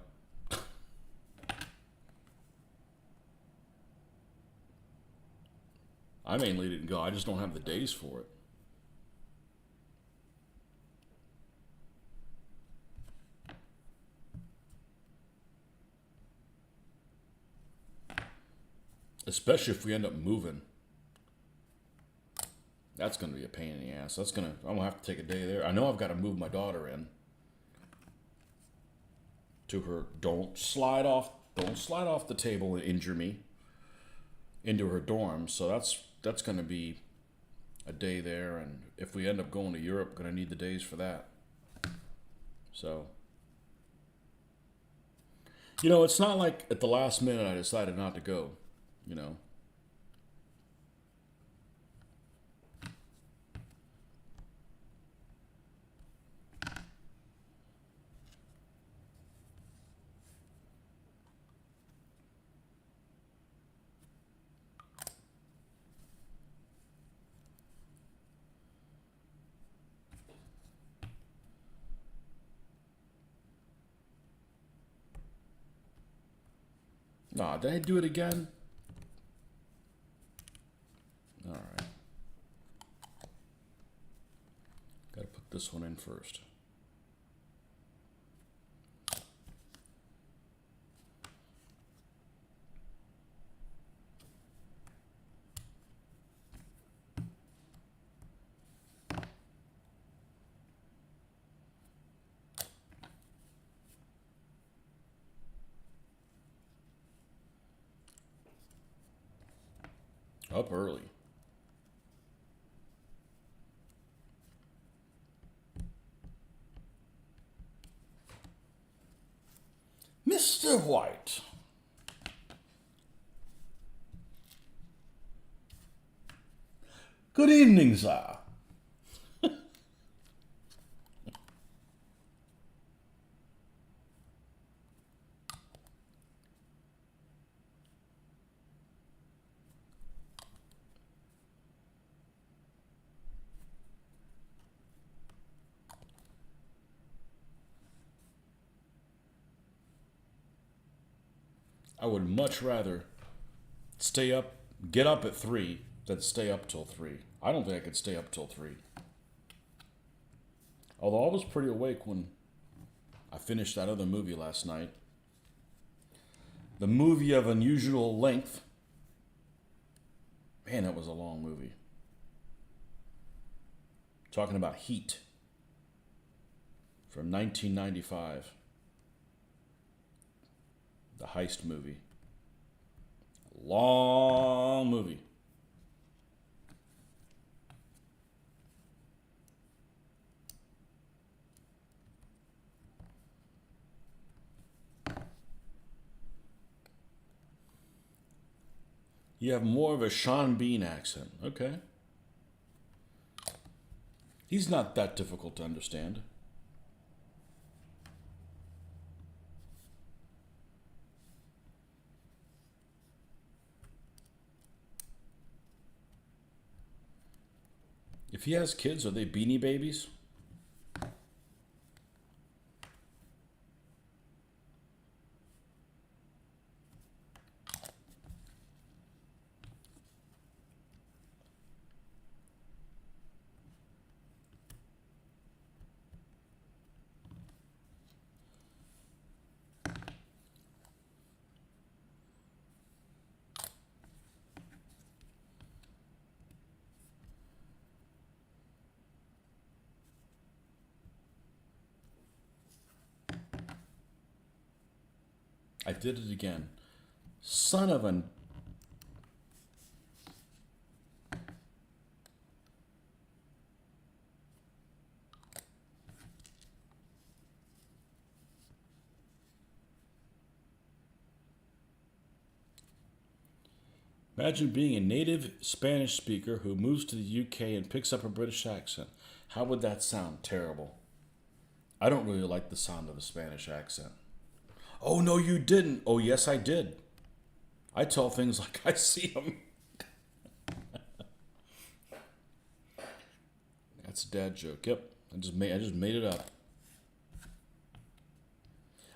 I mainly didn't go. I just don't have the days for it. Especially if we end up moving. That's going to be a pain in the ass. I'm going to have to take a day there. I know I've got to move my daughter in to her. Don't slide off the table and injure me, into her dorm. So that's going to be a day there. And if we end up going to Europe, going to need the days for that. So, it's not like at the last minute I decided not to go, you know. Nah, did I do it again? All right. Got to put this one in first. Up early. Mr. White. Good evening, sir. I would much rather get up at 3 than stay up till 3. I don't think I could stay up till 3. Although I was pretty awake when I finished that other movie last night. The movie of unusual length. Man, that was a long movie. Talking about Heat from 1995. The heist movie. Long movie. You have more of a Sean Bean accent. Okay. He's not that difficult to understand. If he has kids, are they Beanie Babies? I did it again. Son of an... Imagine being a native Spanish speaker who moves to the UK and picks up a British accent. How would that sound? Terrible. I don't really like the sound of a Spanish accent. Oh, no, you didn't. Oh, yes, I did. I tell things like I see them. That's a dad joke. Yep, I just made it up.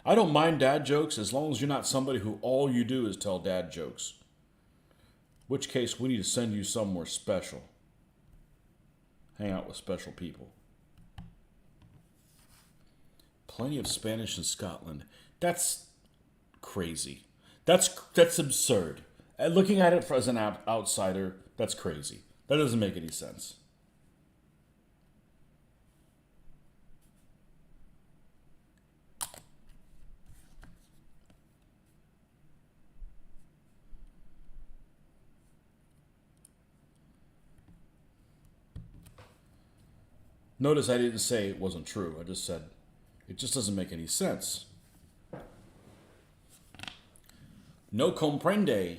I don't mind dad jokes as long as you're not somebody who all you do is tell dad jokes. In which case, we need to send you somewhere special. Hang out with special people. Plenty of Spanish in Scotland. That's crazy. That's absurd. And looking at it as an outsider, that's crazy. That doesn't make any sense. Notice I didn't say it wasn't true. I just said it just doesn't make any sense. No comprende.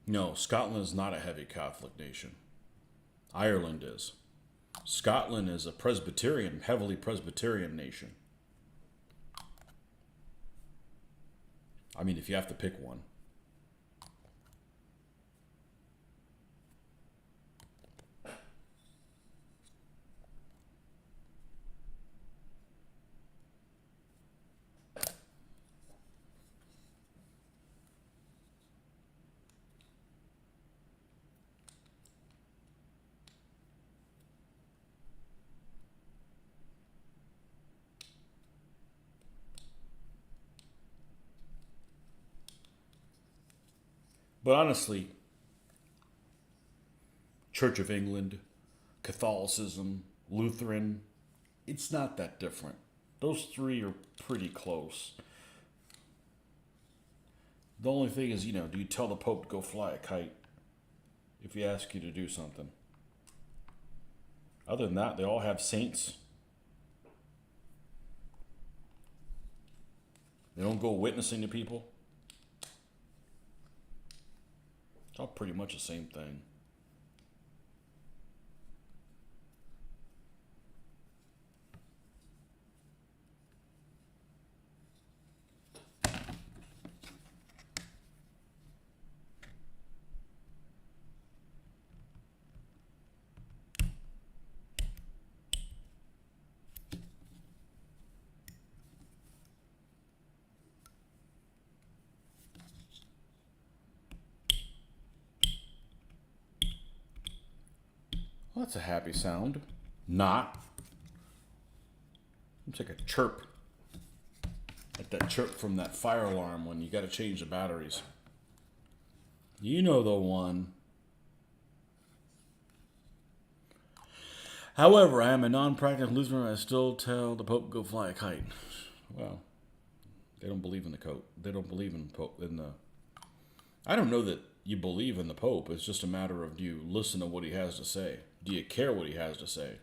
No, Scotland is not a heavy Catholic nation. Ireland is. Scotland is a Presbyterian, heavily Presbyterian nation. I mean, if you have to pick one. But honestly, Church of England, Catholicism, Lutheran, it's not that different. Those three are pretty close. The only thing is, do you tell the Pope to go fly a kite if he asks you to do something? Other than that, they all have saints. They don't go witnessing to people. It's all pretty much the same thing. Well, that's a happy sound. Not. It's like a chirp. Like that chirp from that fire alarm when you got to change the batteries. You know the one. However, I am a non-practicing Lutheran. I still tell the Pope go fly a kite. Well, they don't believe in the Pope. They don't believe in Pope. I don't know that you believe in the Pope. It's just a matter of, do you listen to what he has to say? Do you care what he has to say?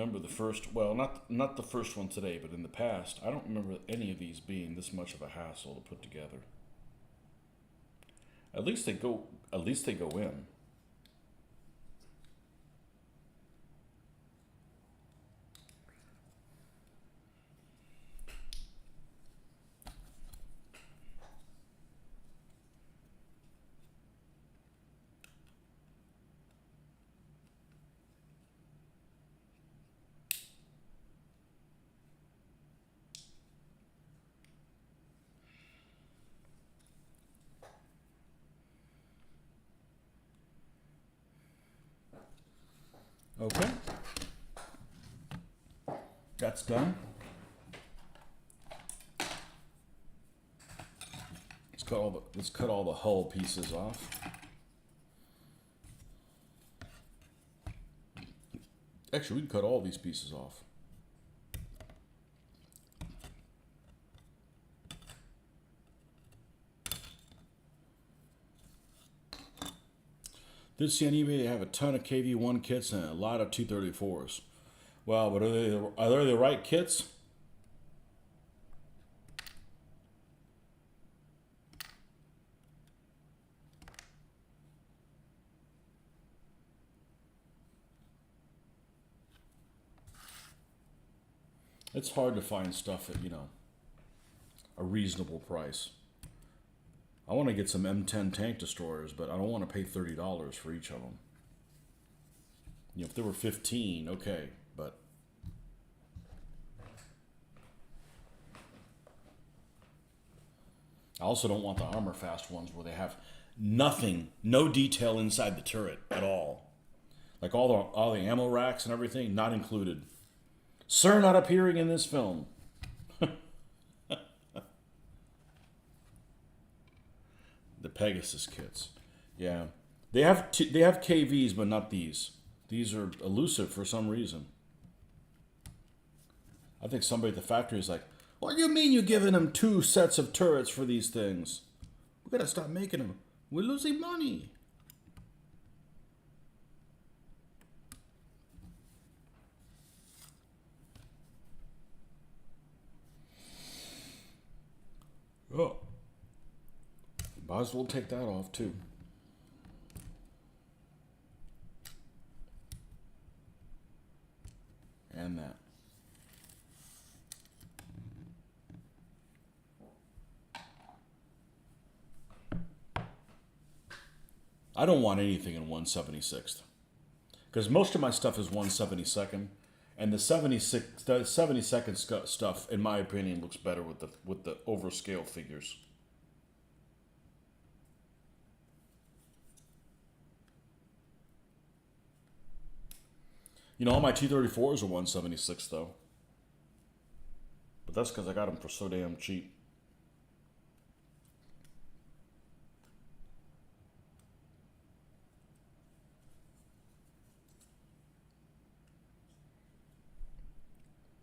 remember the first. Well, not the first one today, but in the past, I don't remember any of these being this much of a hassle to put together. At least they go. At least they go in. Okay, that's done. Let's cut all the hull pieces off. Actually, we can cut all these pieces off. Did see on eBay they have a ton of KV1 kits and a lot of 234s. Well, but are they the right kits? It's hard to find stuff at, a reasonable price. I want to get some M10 tank destroyers, but I don't want to pay $30 for each of them. If there were 15, okay, but I also don't want the armor fast ones where they have nothing, no detail inside the turret at all. Like all the ammo racks and everything, not included. Sir, not appearing in this film. The Pegasus kits. Yeah. They have KVs, but not these. These are elusive for some reason. I think somebody at the factory is like, what do you mean you're giving them 2 sets of turrets for these things? We gotta stop making them. We're losing money. Oh. Might as well take that off too. And that. I don't want anything in 1/76th. Because most of my stuff is 1/72nd. And the 72nd stuff, in my opinion, looks better with the overscale figures. All my T-34s are 1/76 though. But that's because I got them for so damn cheap.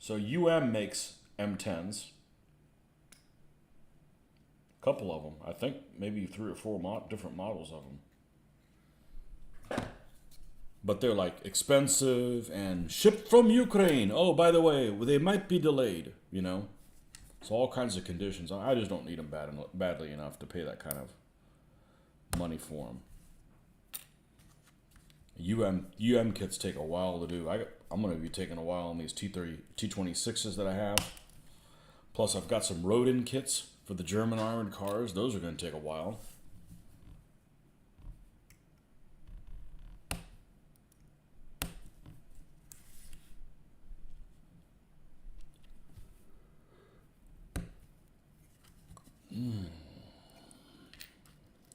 So UM makes M10s. A couple of them. I think maybe 3 or 4 different models of them. But they're like expensive and shipped from Ukraine. Oh, by the way, they might be delayed, So all kinds of conditions. I just don't need them badly enough to pay that kind of money for them. UM kits take a while to do. I'm going to be taking a while on these T26s that I have. Plus, I've got some Rodin kits for the German armored cars. Those are going to take a while.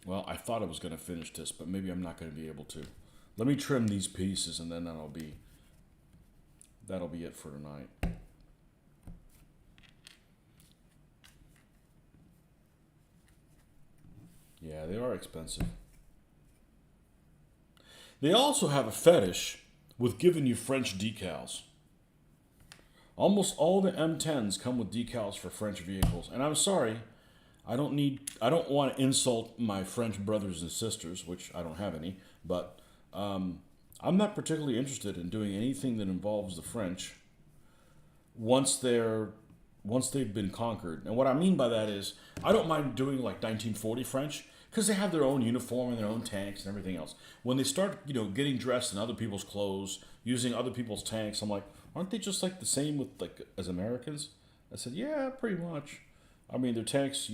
Well, I thought I was going to finish this, but maybe I'm not going to be able to. Let me trim these pieces, and then that'll be it for tonight. Yeah, they are expensive. They also have a fetish with giving you French decals. Almost all the M10s come with decals for French vehicles, and I'm sorry, I don't want to insult my French brothers and sisters, which I don't have any, but I'm not particularly interested in doing anything that involves the French once they're once they've been conquered. And what I mean by that is I don't mind doing like 1940 French because they have their own uniform and their own tanks and everything else. When they start, getting dressed in other people's clothes, using other people's tanks, I'm like, aren't they just like the same with like as Americans? I said, yeah, pretty much. I mean, their tanks,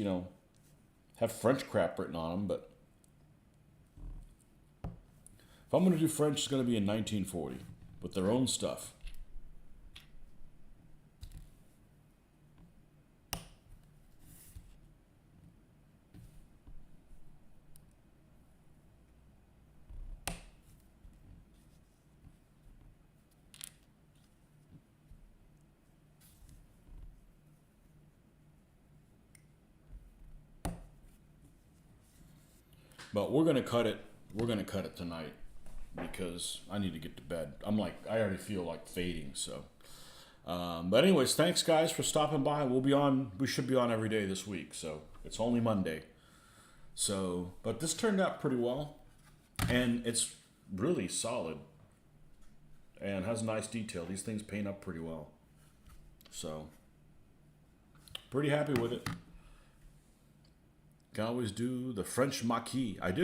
have French crap written on them, but if I'm going to do French, it's going to be in 1940 with their own stuff. But we're going to cut it. We're going to cut it tonight because I need to get to bed. I already feel like fading. So, but anyways, thanks guys for stopping by. We'll be on. We should be on every day this week. So it's only Monday. So, but this turned out pretty well, and it's really solid and has nice detail. These things paint up pretty well. So, pretty happy with it. Can always do the French maquis. I did